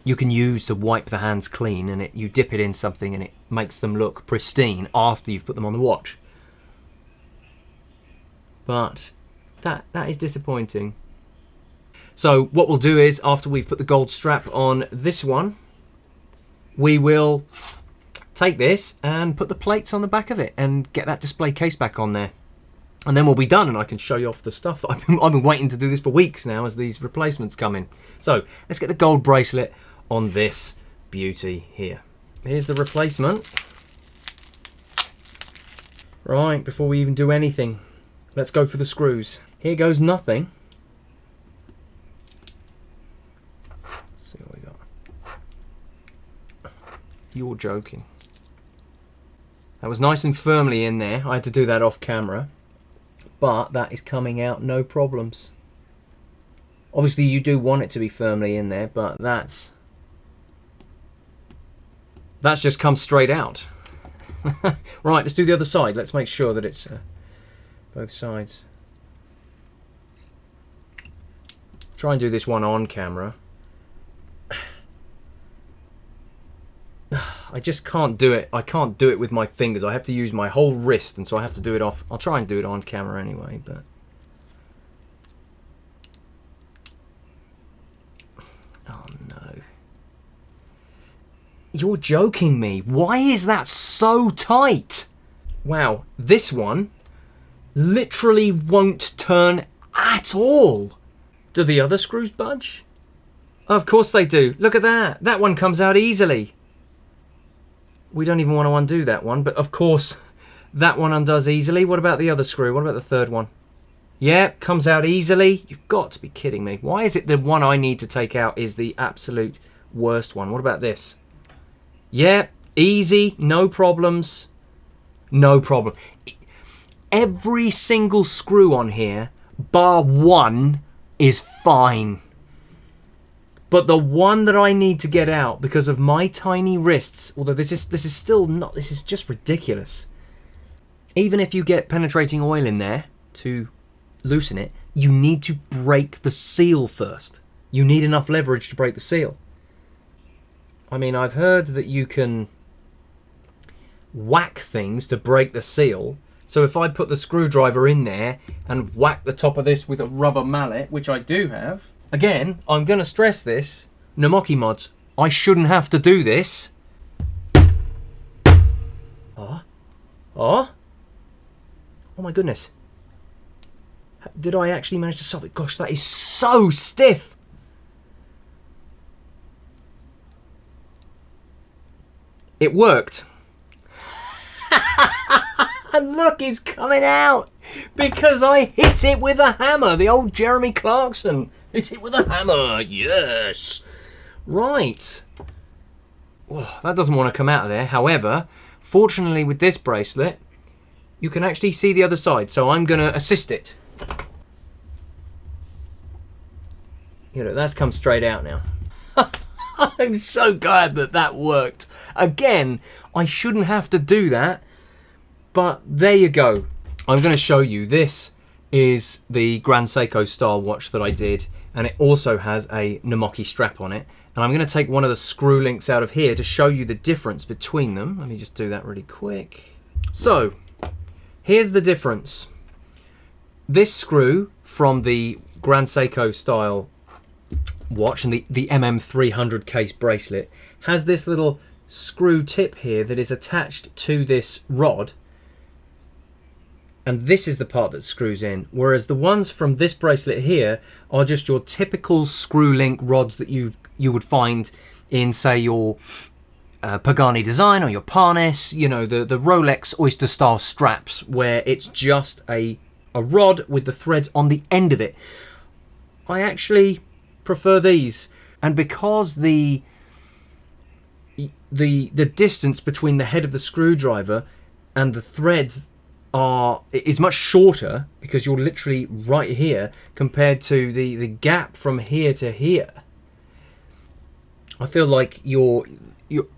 you can use to wipe the hands clean, and you dip it in something and it makes them look pristine after you've put them on the watch. But that is disappointing. So what we'll do is, after we've put the gold strap on this one, we will take this and put the plates on the back of it and get that display case back on there. And then we'll be done, and I can show you off the stuff that I've been waiting to do this for weeks now as these replacements come in. So let's get the gold bracelet on this beauty here. Here's the replacement. Right, before we even do anything, let's go for the screws. Here goes nothing. Let's see what we got. You're joking. That was nice and firmly in there. I had to do that off camera. But that is coming out no problems. Obviously you do want it to be firmly in there, but that's just come straight out. Right, let's do the other side. Let's make sure that it's both sides. Try and do this one on camera. I just can't do it. I can't do it with my fingers. I have to use my whole wrist, and so I have to do it off. I'll try and do it on camera anyway, but... Oh no. You're joking me. Why is that so tight? Wow, this one literally won't turn at all. Do the other screws budge? Of course they do. Look at that. That one comes out easily. We don't even want to undo that one, but of course that one undoes easily. What about the other screw? What about the third one? Yeah, comes out easily. You've got to be kidding me. Why is it the one I need to take out is the absolute worst one? What about this? Yeah, easy, no problems. No problem. Every single screw on here, bar one, is fine. But the one that I need to get out because of my tiny wrists, although this is still not, this is just ridiculous. Even if you get penetrating oil in there to loosen it, you need to break the seal first. You need enough leverage to break the seal. I mean, I've heard that you can whack things to break the seal. So if I put the screwdriver in there and whack the top of this with a rubber mallet, which I do have, again, I'm going to stress this, Namoki mods, I shouldn't have to do this. Oh. Oh. Oh my goodness. Did I actually manage to solve it? Gosh, that is so stiff. It worked. And look, it's coming out because I hit it with a hammer. The old Jeremy Clarkson. Hit it with a hammer. Yes. Right. Oh, that doesn't want to come out of there. However, fortunately with this bracelet, you can actually see the other side. So I'm going to assist it. You know, that's come straight out now. I'm so glad that that worked. Again, I shouldn't have to do that. But there you go. I'm going to show you. This is the Grand Seiko style watch that I did. And it also has a Namoki strap on it. And I'm going to take one of the screw links out of here to show you the difference between them. Let me just do that really quick. So, here's the difference. This screw from the Grand Seiko style watch and the MM300 case bracelet has this little screw tip here that is attached to this rod. And this is the part that screws in, whereas the ones from this bracelet here are just your typical screw link rods that you would find in, say, your Pagani Design or your Parnes, you know, the Rolex Oyster style straps, where it's just a rod with the threads on the end of it. I actually prefer these, and because the distance between the head of the screwdriver and the threads is much shorter, because you're literally right here compared to the gap from here to here, I feel like the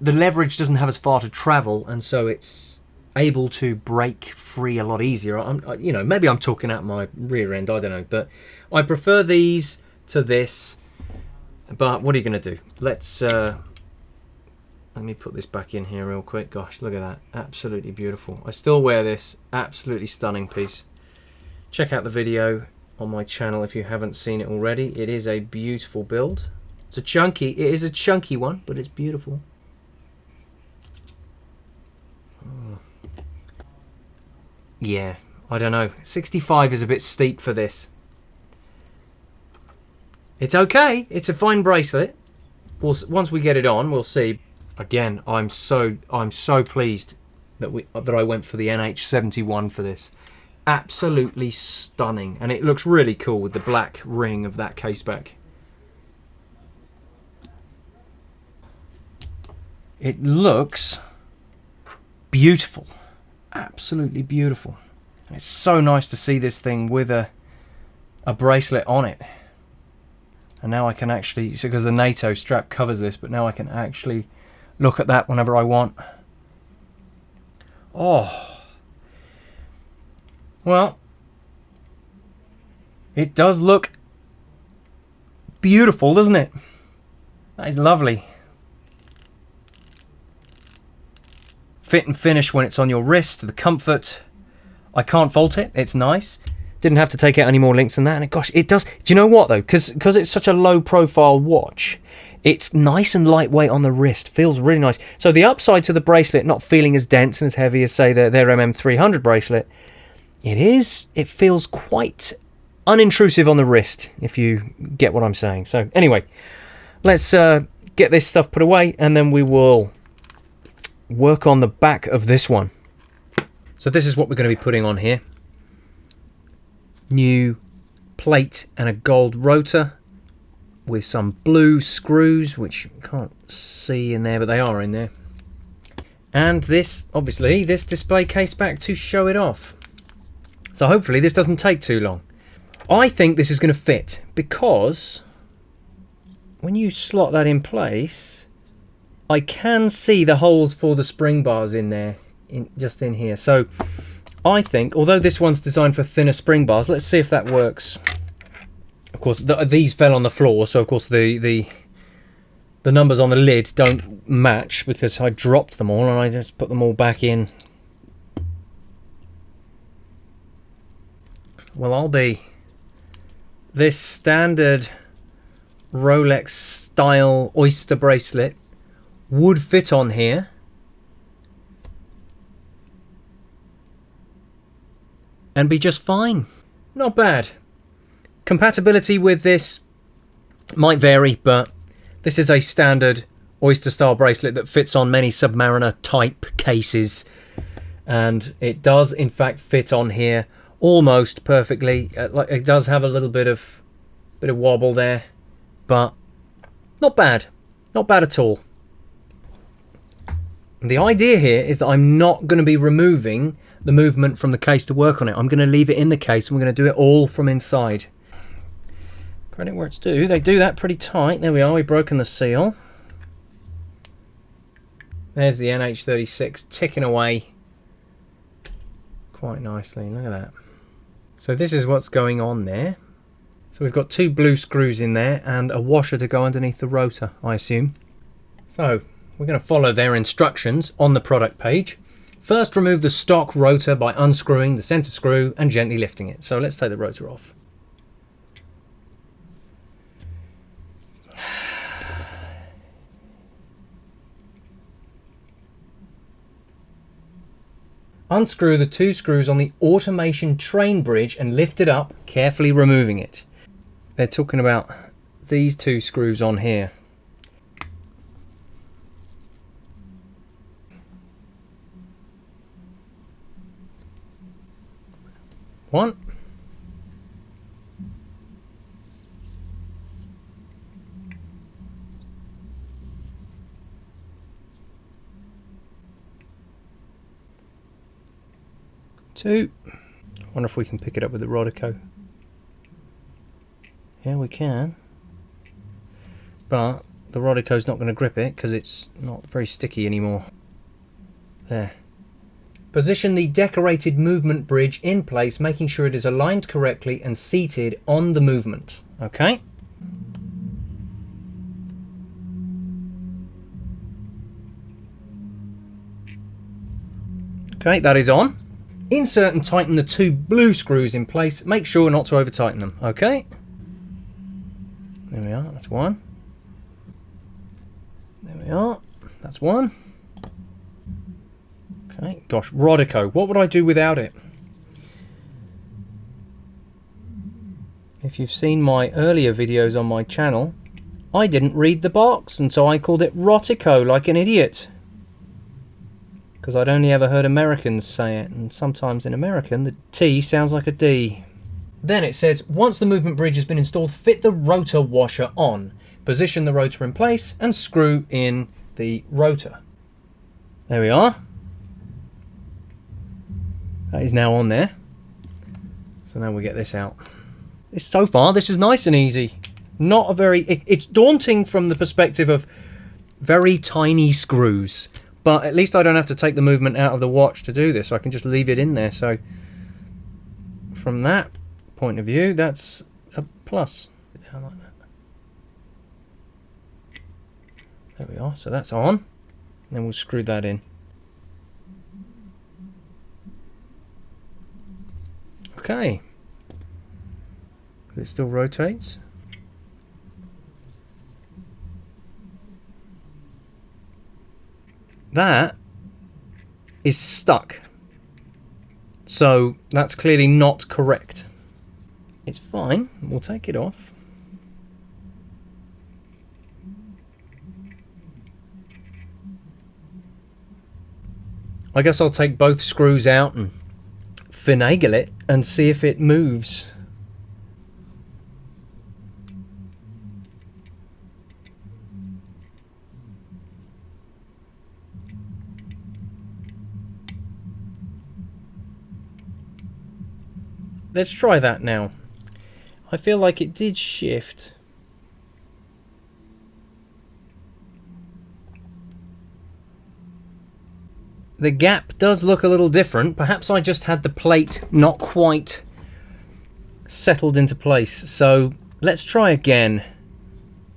leverage doesn't have as far to travel, and so it's able to break free a lot easier. You know, maybe I'm talking out my rear end, I don't know, but I prefer these to this. But what are you going to do? Let's let me put this back in here real quick. Gosh, look at that. Absolutely beautiful. I still wear this. Absolutely stunning piece. Check out the video on my channel if you haven't seen it already. It is a beautiful build. It is a chunky one, but it's beautiful. Oh. Yeah, I don't know. 65 is a bit steep for this. It's okay. It's a fine bracelet. Once we get it on, we'll see. Again, I'm so pleased that I went for the NH71 for this. Absolutely stunning, and it looks really cool with the black ring of that caseback. It looks beautiful, absolutely beautiful. And it's so nice to see this thing with a bracelet on it. And now I can actually, so because the NATO strap covers this, but now I can actually look at that whenever I want. Oh, well, it does look beautiful, doesn't it? That is lovely. Fit and finish when it's on your wrist, the comfort. I can't fault it, it's nice. Didn't have to take out any more links than that, and gosh, it does. Do you know what though? Because it's such a low profile watch, it's nice and lightweight on the wrist. Feels really nice. So the upside to the bracelet not feeling as dense and as heavy as say their MM300 bracelet, it feels quite unintrusive on the wrist, if you get what I'm saying. So anyway, let's get this stuff put away, and then we will work on the back of this one. So this is what we're going to be putting on here. New plate and a gold rotor with some blue screws, which you can't see in there, but they are in there. And this, obviously, this display case back to show it off. So hopefully this doesn't take too long. I think this is going to fit, because when you slot that in place, I can see the holes for the spring bars in there, just in here. So I think, although this one's designed for thinner spring bars, let's see if that works. Of course, these fell on the floor, so of course the numbers on the lid don't match because I dropped them all and I just put them all back in. Well, I'll be this standard Rolex style oyster bracelet would fit on here. And be just fine. Not bad. Compatibility with this might vary, but this is a standard oyster style bracelet that fits on many Submariner type cases, and it does in fact fit on here almost perfectly. It does have a little bit of wobble there, but not bad. Not bad at all. The idea here is that I'm not going to be removing the movement from the case to work on it. I'm going to leave it in the case, and we're going to do it all from inside. Credit where it's due. They do that pretty tight. There we are. We've broken the seal. There's the NH36 ticking away quite nicely. Look at that. So this is what's going on there. So we've got two blue screws in there and a washer to go underneath the rotor, I assume. So we're going to follow their instructions on the product page. First, remove the stock rotor by unscrewing the center screw and gently lifting it. So let's take the rotor off. Unscrew the two screws on the automation train bridge and lift it up, carefully removing it. They're talking about these two screws on here. One. Two. I wonder if we can pick it up with the Rodico. Yeah, we can. But the Rodico's not going to grip it because it's not very sticky anymore. There. Position the decorated movement bridge in place, making sure it is aligned correctly and seated on the movement. Okay. Okay, that is on. Insert and tighten the two blue screws in place. Make sure not to over tighten them. Okay. There we are. That's one. There we are. That's one. Okay, gosh, Rodico, what would I do without it? If you've seen my earlier videos on my channel, I didn't read the box, and so I called it Rotico like an idiot. Because I'd only ever heard Americans say it, and sometimes in American the T sounds like a D. Then it says, once the movement bridge has been installed, fit the rotor washer on. Position the rotor in place and screw in the rotor. There we are. That is now on there. So now we get this out. So far, this is nice and easy. Not a very... It's daunting from the perspective of very tiny screws. But at least I don't have to take the movement out of the watch to do this. I can just leave it in there. So from that point of view, that's a plus. Down like that. There we are. So that's on. Then we'll screw that in. Okay. It still rotates. That is stuck. So that's clearly not correct. It's fine. We'll take it off. I guess I'll take both screws out and finagle it and see if it moves. Let's try that now. I feel like it did shift. The gap does look a little different. Perhaps I just had the plate not quite settled into place. So let's try again.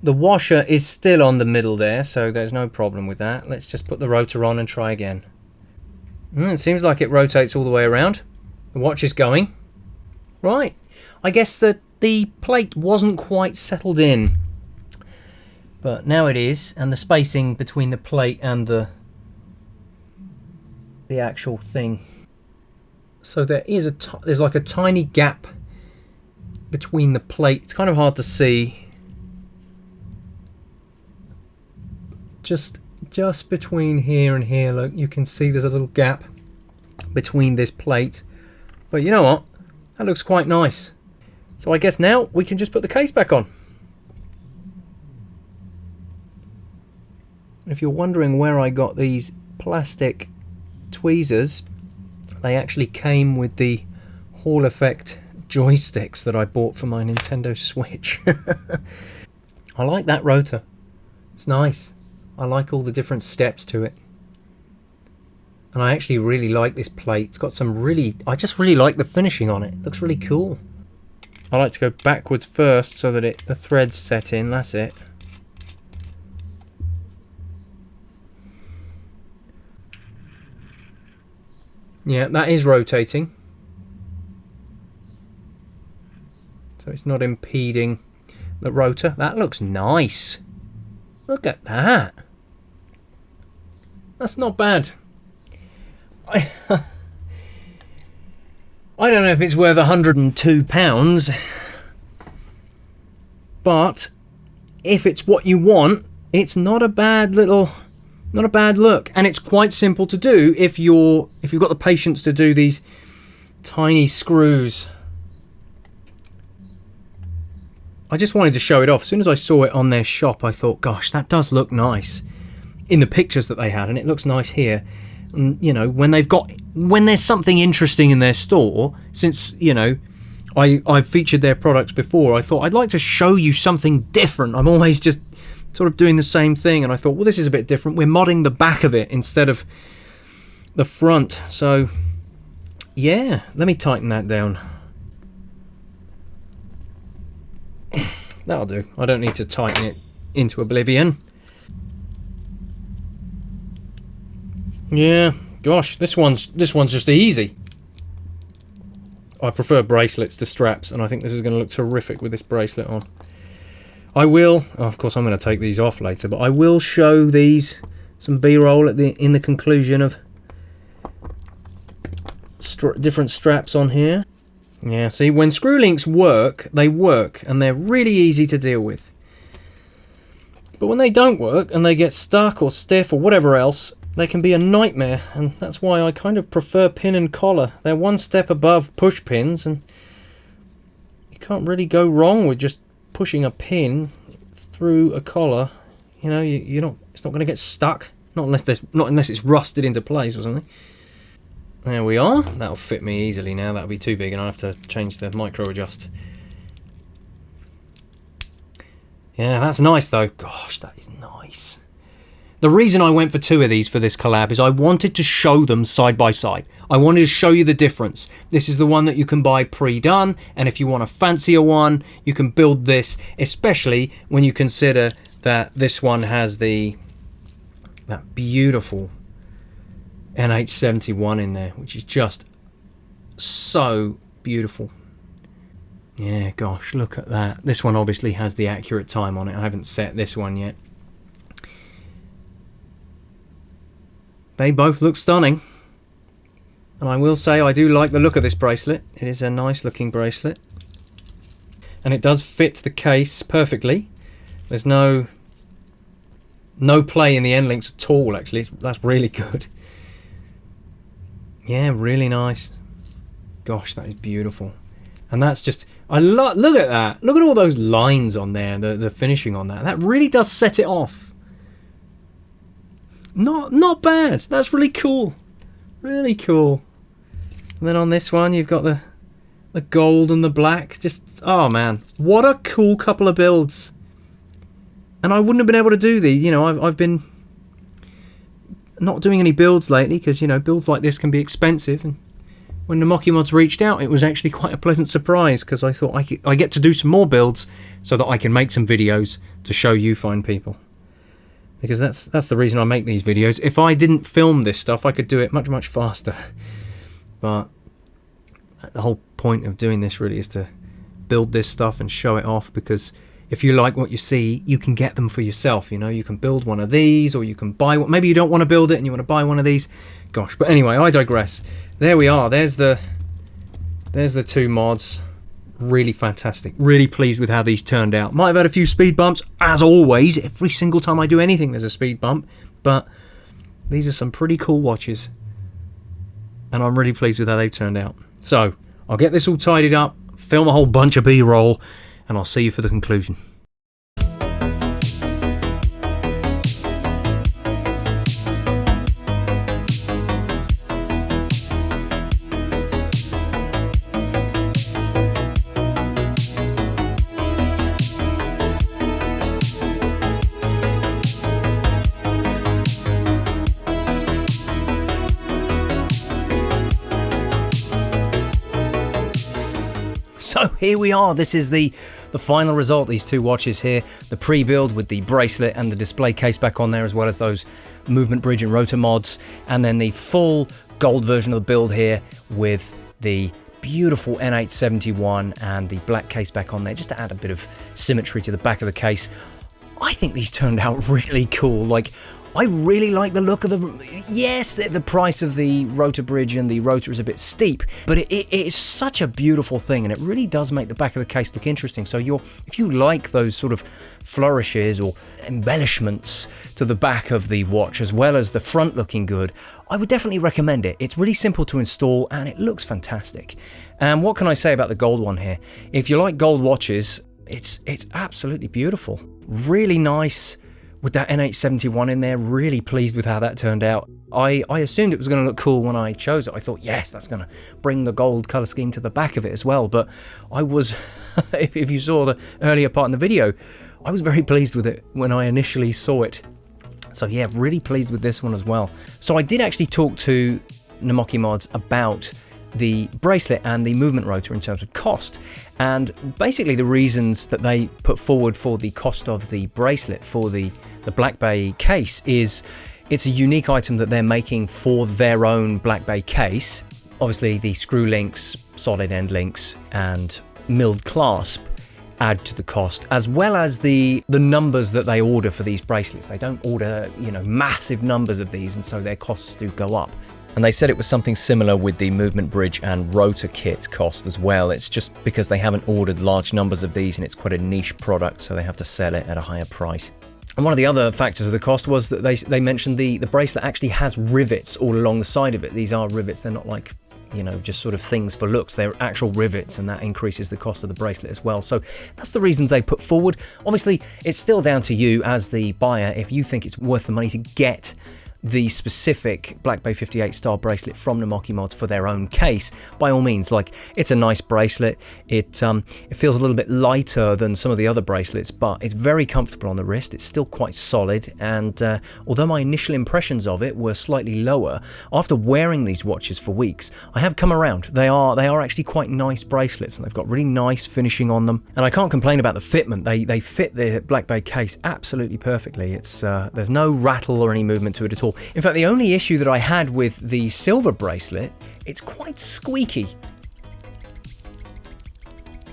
The washer is still on the middle there, so there's no problem with that. Let's just put the rotor on and try again. It seems like it rotates all the way around. The watch is going. Right, I guess that the plate wasn't quite settled in, but now it is, and the spacing between the plate and the actual thing. So there is there's like a tiny gap between the plate. It's kind of hard to see. Just between here and here, look, you can see there's a little gap between this plate. But you know what? That looks quite nice. So I guess now we can just put the case back on. If you're wondering where I got these plastic tweezers, they actually came with the Hall Effect joysticks that I bought for my Nintendo Switch. I like that rotor. It's nice. I like all the different steps to it. And I actually really like this plate. It's got some really... I just really like the finishing on it. It looks really cool. I like to go backwards first so that the threads set in. That's it. Yeah, that is rotating. So it's not impeding the rotor. That looks nice. Look at that. That's not bad. I don't know if it's worth £102, but if it's what you want, it's not a bad look, and it's quite simple to do if you've got the patience to do these tiny screws. I just wanted to show it off. As soon as I saw it on their shop, I thought, gosh, that does look nice in the pictures that they had, and it looks nice here. And, you know, when there's something interesting in their store, since, you know, I've featured their products before, I thought I'd like to show you something different. I'm always just sort of doing the same thing, and I thought, well, this is a bit different. We're modding the back of it instead of the front. So, yeah, let me tighten that down. That'll do. I don't need to tighten it into oblivion. Yeah, gosh, this one's just easy. I prefer bracelets to straps, and I think this is going to look terrific with this bracelet on. I will, of course I'm going to take these off later, but I will show these some B-roll in the conclusion of different straps on here. Yeah, see, when screw links work, they work, and they're really easy to deal with. But when they don't work, and they get stuck or stiff or whatever else, they can be a nightmare, and that's why I kind of prefer pin and collar. They're one step above push pins, and you can't really go wrong with just pushing a pin through a collar. You know, it's not going to get stuck. Not unless it's rusted into place or something. There we are. That'll fit me easily now. That'll be too big and I'll have to change the micro adjust. Yeah, that's nice though. Gosh, that is nice. The reason I went for 2 of these for this collab is I wanted to show them side by side. I wanted to show you the difference. This is the one that you can buy pre-done, and if you want a fancier one, you can build this, especially when you consider that this one has that beautiful NH71 in there, which is just so beautiful. Yeah, gosh, look at that. This one obviously has the accurate time on it. I haven't set this one yet. They both look stunning. And I will say I do like the look of this bracelet. It is a nice looking bracelet. And it does fit the case perfectly. There's no play in the end links at all, actually. That's really good. Yeah, really nice. Gosh, that is beautiful. And that's just, look at that. Look at all those lines on there, the finishing on that. That really does set it off. Not bad. That's really cool. Really cool. And then on this one, you've got the gold and the black. Just, oh man, what a cool couple of builds. And I wouldn't have been able to do these. You know, I've been not doing any builds lately because, you know, builds like this can be expensive. And when Namoki Mods reached out, it was actually quite a pleasant surprise because I thought I get to do some more builds so that I can make some videos to show you fine people. Because that's the reason I make these videos. If I didn't film this stuff, I could do it much, much faster. But the whole point of doing this really is to build this stuff and show it off, because if you like what you see, you can get them for yourself. You know, you can build one of these, or you can buy one. Maybe you don't want to build it and you want to buy one of these. Gosh, but anyway, I digress. There we are. There's the 2 mods. Really fantastic. Really pleased with how these turned out. Might have had a few speed bumps, as always. Every single time I do anything, there's a speed bump. But these are some pretty cool watches. And I'm really pleased with how they've turned out. So, I'll get this all tidied up, film a whole bunch of B-roll, and I'll see you for the conclusion. So here we are. This is the final result. These 2 watches here, the pre-build with the bracelet and the display case back on there, as well as those movement bridge and rotor mods, and then the full gold version of the build here with the beautiful N871 and the black case back on there, just to add a bit of symmetry to the back of the case. I think these turned out really cool. Like, I really like the look of them. Yes, the price of the rotor bridge and the rotor is a bit steep, but it is such a beautiful thing, and it really does make the back of the case look interesting. So if you like those sort of flourishes or embellishments to the back of the watch, as well as the front looking good, I would definitely recommend it. It's really simple to install and it looks fantastic. And what can I say about the gold one here? If you like gold watches, it's absolutely beautiful. Really nice. With that N871 in there, really pleased with how that turned out. I assumed it was going to look cool when I chose it. I thought, yes, that's going to bring the gold colour scheme to the back of it as well. But I was, if you saw the earlier part in the video, I was very pleased with it when I initially saw it. So yeah, really pleased with this one as well. So I did actually talk to Namoki Mods about the bracelet and the movement rotor in terms of cost, and basically the reasons that they put forward for the cost of the bracelet for the Black Bay case is it's a unique item that they're making for their own Black Bay case. Obviously the screw links, solid end links and milled clasp add to the cost, as well as the numbers that they order for these bracelets. They don't order, you know, massive numbers of these, and so their costs do go up. And they said it was something similar with the movement bridge and rotor kit cost as well. It's just because they haven't ordered large numbers of these and it's quite a niche product, so they have to sell it at a higher price. And one of the other factors of the cost was that they mentioned the bracelet actually has rivets all along the side of it. These are rivets, they're not like, you know, just sort of things for looks. They're actual rivets, and that increases the cost of the bracelet as well. So that's the reasons they put forward. Obviously, it's still down to you as the buyer if you think it's worth the money to get the specific Black Bay 58 style bracelet from Namoki Mods for their own case, by all means, like, it's a nice bracelet. It feels a little bit lighter than some of the other bracelets, but it's very comfortable on the wrist. It's still quite solid, and although my initial impressions of it were slightly lower, after wearing these watches for weeks, I have come around. They are actually quite nice bracelets, and they've got really nice finishing on them, and I can't complain about the fitment. They fit the Black Bay case absolutely perfectly. It's there's no rattle or any movement to it at all. In fact, the only issue that I had with the silver bracelet, it's quite squeaky,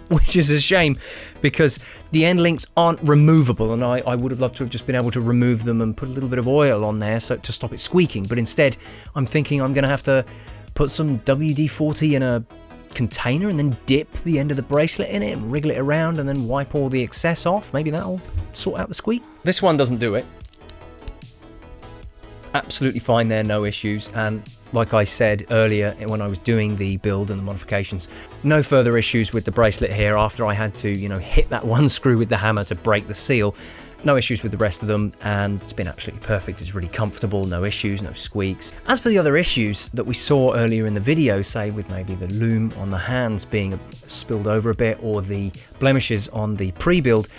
which is a shame because the end links aren't removable, and I would have loved to have just been able to remove them and put a little bit of oil on there so to stop it squeaking, but instead I'm thinking I'm going to have to put some WD-40 in a container and then dip the end of the bracelet in it and wriggle it around and then wipe all the excess off. Maybe that'll sort out the squeak. This one doesn't do it. Absolutely fine there, no issues, and like I said earlier when I was doing the build and the modifications, no further issues with the bracelet here after I had to, you know, hit that one screw with the hammer to break the seal. No issues with the rest of them, and it's been absolutely perfect. It's really comfortable, no issues, no squeaks. As for the other issues that we saw earlier in the video, say with maybe the loom on the hands being spilled over a bit or the blemishes on the pre-build,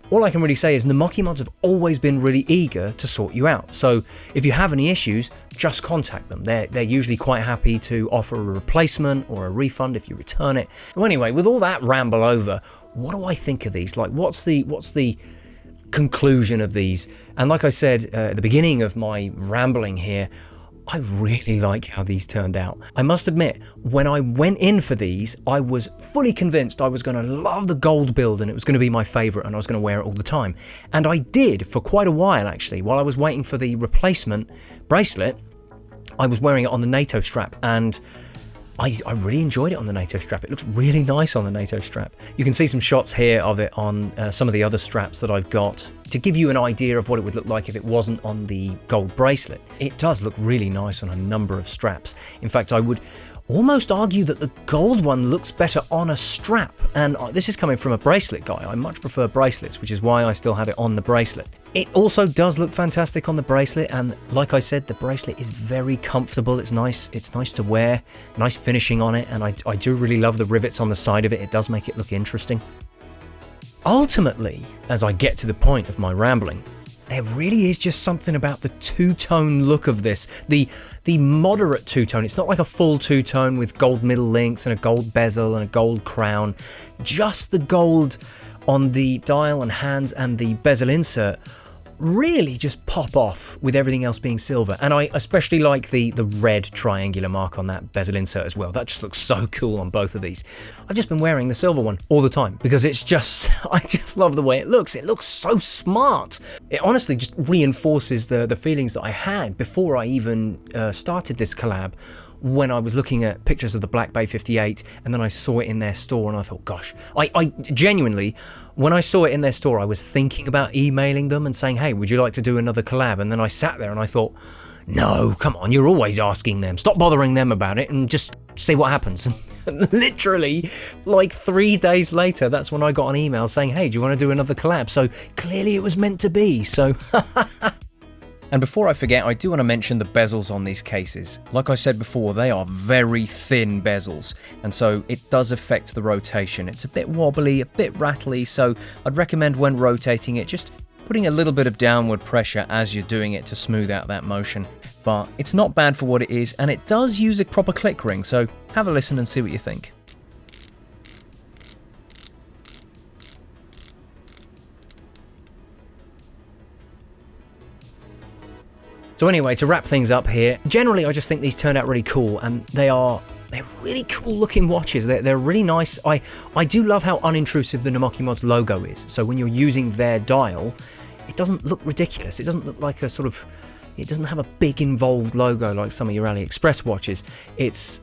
all I can really say is Namoki Mods have always been really eager to sort you out. So if you have any issues, just contact them. They're usually quite happy to offer a replacement or a refund if you return it. Well, anyway, with all that ramble over, what do I think of these? Like, what's the conclusion of these? And like I said at the beginning of my rambling here, I really like how these turned out. I must admit, when I went in for these, I was fully convinced I was going to love the gold build and it was going to be my favorite and I was going to wear it all the time. And I did for quite a while, actually. While I was waiting for the replacement bracelet, I was wearing it on the NATO strap, and I really enjoyed it on the NATO strap. It looks really nice on the NATO strap. You can see some shots here of it on some of the other straps that I've got to give you an idea of what it would look like if it wasn't on the gold bracelet. It does look really nice on a number of straps. In fact, I would almost argue that the gold one looks better on a strap, and this is coming from a bracelet guy. I much prefer bracelets, which is why I still have it on the bracelet. It also does look fantastic on the bracelet, and like I said, the bracelet is very comfortable. It's nice to wear, nice finishing on it, and I do really love the rivets on the side of it. It does make it look interesting. Ultimately, as I get to the point of my rambling, there really is just something about the two-tone look of this, the moderate two-tone. It's not like a full two-tone with gold middle links and a gold bezel and a gold crown. Just the gold on the dial and hands and the bezel insert really just pop off with everything else being silver. And I especially like the red triangular mark on that bezel insert as well. That just looks so cool on both of these. I've just been wearing the silver one all the time because it's just, I just love the way it looks. It looks so smart. It honestly just reinforces the feelings that I had before I even started this collab, when I was looking at pictures of the Black Bay 58 and then I saw it in their store and I thought, gosh, I genuinely, when I saw it in their store, I was thinking about emailing them and saying, hey, would you like to do another collab? And then I sat there and I thought, no, come on, you're always asking them. Stop bothering them about it and just see what happens. And literally, like 3 days later, that's when I got an email saying, hey, do you want to do another collab? So clearly it was meant to be, so... And before I forget, I do want to mention the bezels on these cases. Like I said before, they are very thin bezels, and so it does affect the rotation. It's a bit wobbly, a bit rattly, so I'd recommend when rotating it, just putting a little bit of downward pressure as you're doing it to smooth out that motion. But it's not bad for what it is, and it does use a proper click ring, so have a listen and see what you think. So anyway, to wrap things up here, generally I just think these turned out really cool, and they're really cool looking watches. They're really nice. I do love how unintrusive the Namoki Mods logo is. So when you're using their dial, it doesn't look ridiculous. It doesn't look like a sort of, it doesn't have a big involved logo like some of your AliExpress watches. It's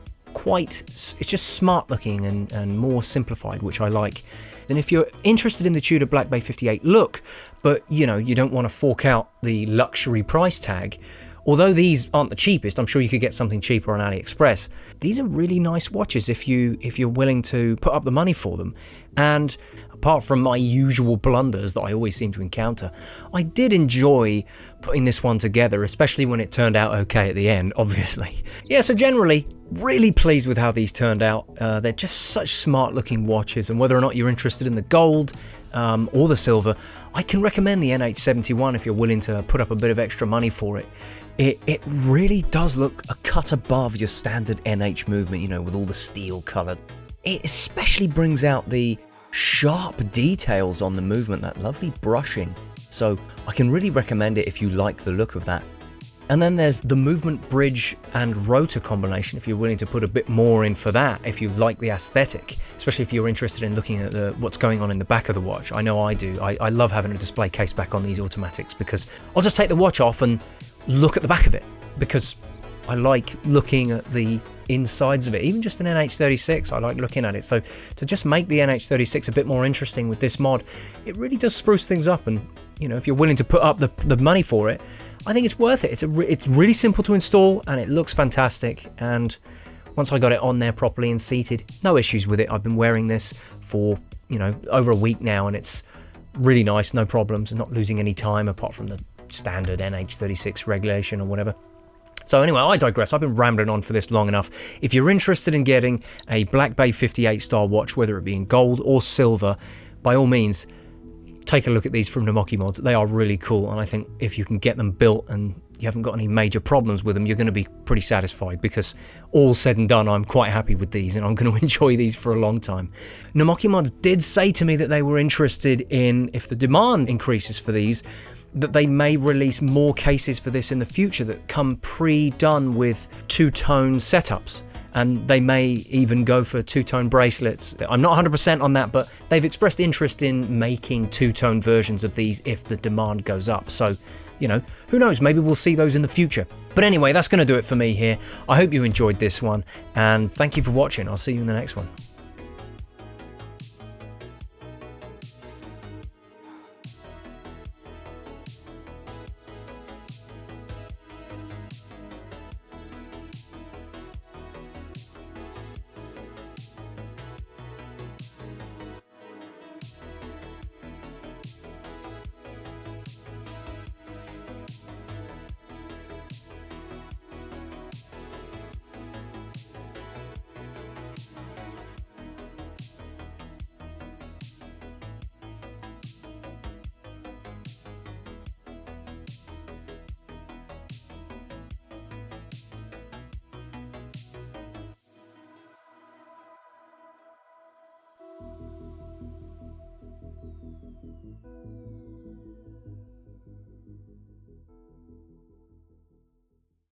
just smart looking and more simplified, which I like. And if you're interested in the Tudor Black Bay 58 look, but you know, you don't want to fork out the luxury price tag, although these aren't the cheapest, I'm sure you could get something cheaper on AliExpress. These are really nice watches if you're willing to put up the money for them. And apart from my usual blunders that I always seem to encounter, I did enjoy putting this one together, especially when it turned out okay at the end, obviously. Yeah, so generally, really pleased with how these turned out. They're just such smart looking watches, and whether or not you're interested in the gold or the silver, I can recommend the NH71 if you're willing to put up a bit of extra money for it. It really does look a cut above your standard NH movement, you know, with all the steel colored. It especially brings out the sharp details on the movement, that lovely brushing. So I can really recommend it if you like the look of that. And then there's the movement bridge and rotor combination if you're willing to put a bit more in for that, if you like the aesthetic, especially if you're interested in looking at what's going on in the back of the watch. I know I do. I love having a display case back on these automatics because I'll just take the watch off and look at the back of it, because I like looking at the insides of it. Even just an NH36, I like looking at it. So to just make the NH36 a bit more interesting with this mod, it really does spruce things up. And you know, if you're willing to put up the money for it, I think it's worth it. It's really simple to install and it looks fantastic. And once I got it on there properly and seated, no issues with it. I've been wearing this for, you know, over a week now, and it's really nice, no problems, not losing any time apart from the standard NH36 regulation or whatever. So anyway, I digress. I've been rambling on for this long enough. If you're interested in getting a Black Bay 58 style watch, whether it be in gold or silver, by all means, take a look at these from Namoki Mods. They are really cool, and I think if you can get them built and you haven't got any major problems with them, you're going to be pretty satisfied, because all said and done, I'm quite happy with these and I'm going to enjoy these for a long time. Namoki Mods did say to me that they were interested in, if the demand increases for these, that they may release more cases for this in the future that come pre-done with two-tone setups. And they may even go for two-tone bracelets. I'm not 100% on that, but they've expressed interest in making two-tone versions of these if the demand goes up. So, you know, who knows, maybe we'll see those in the future. But anyway, that's going to do it for me here. I hope you enjoyed this one, and thank you for watching. I'll see you in the next one.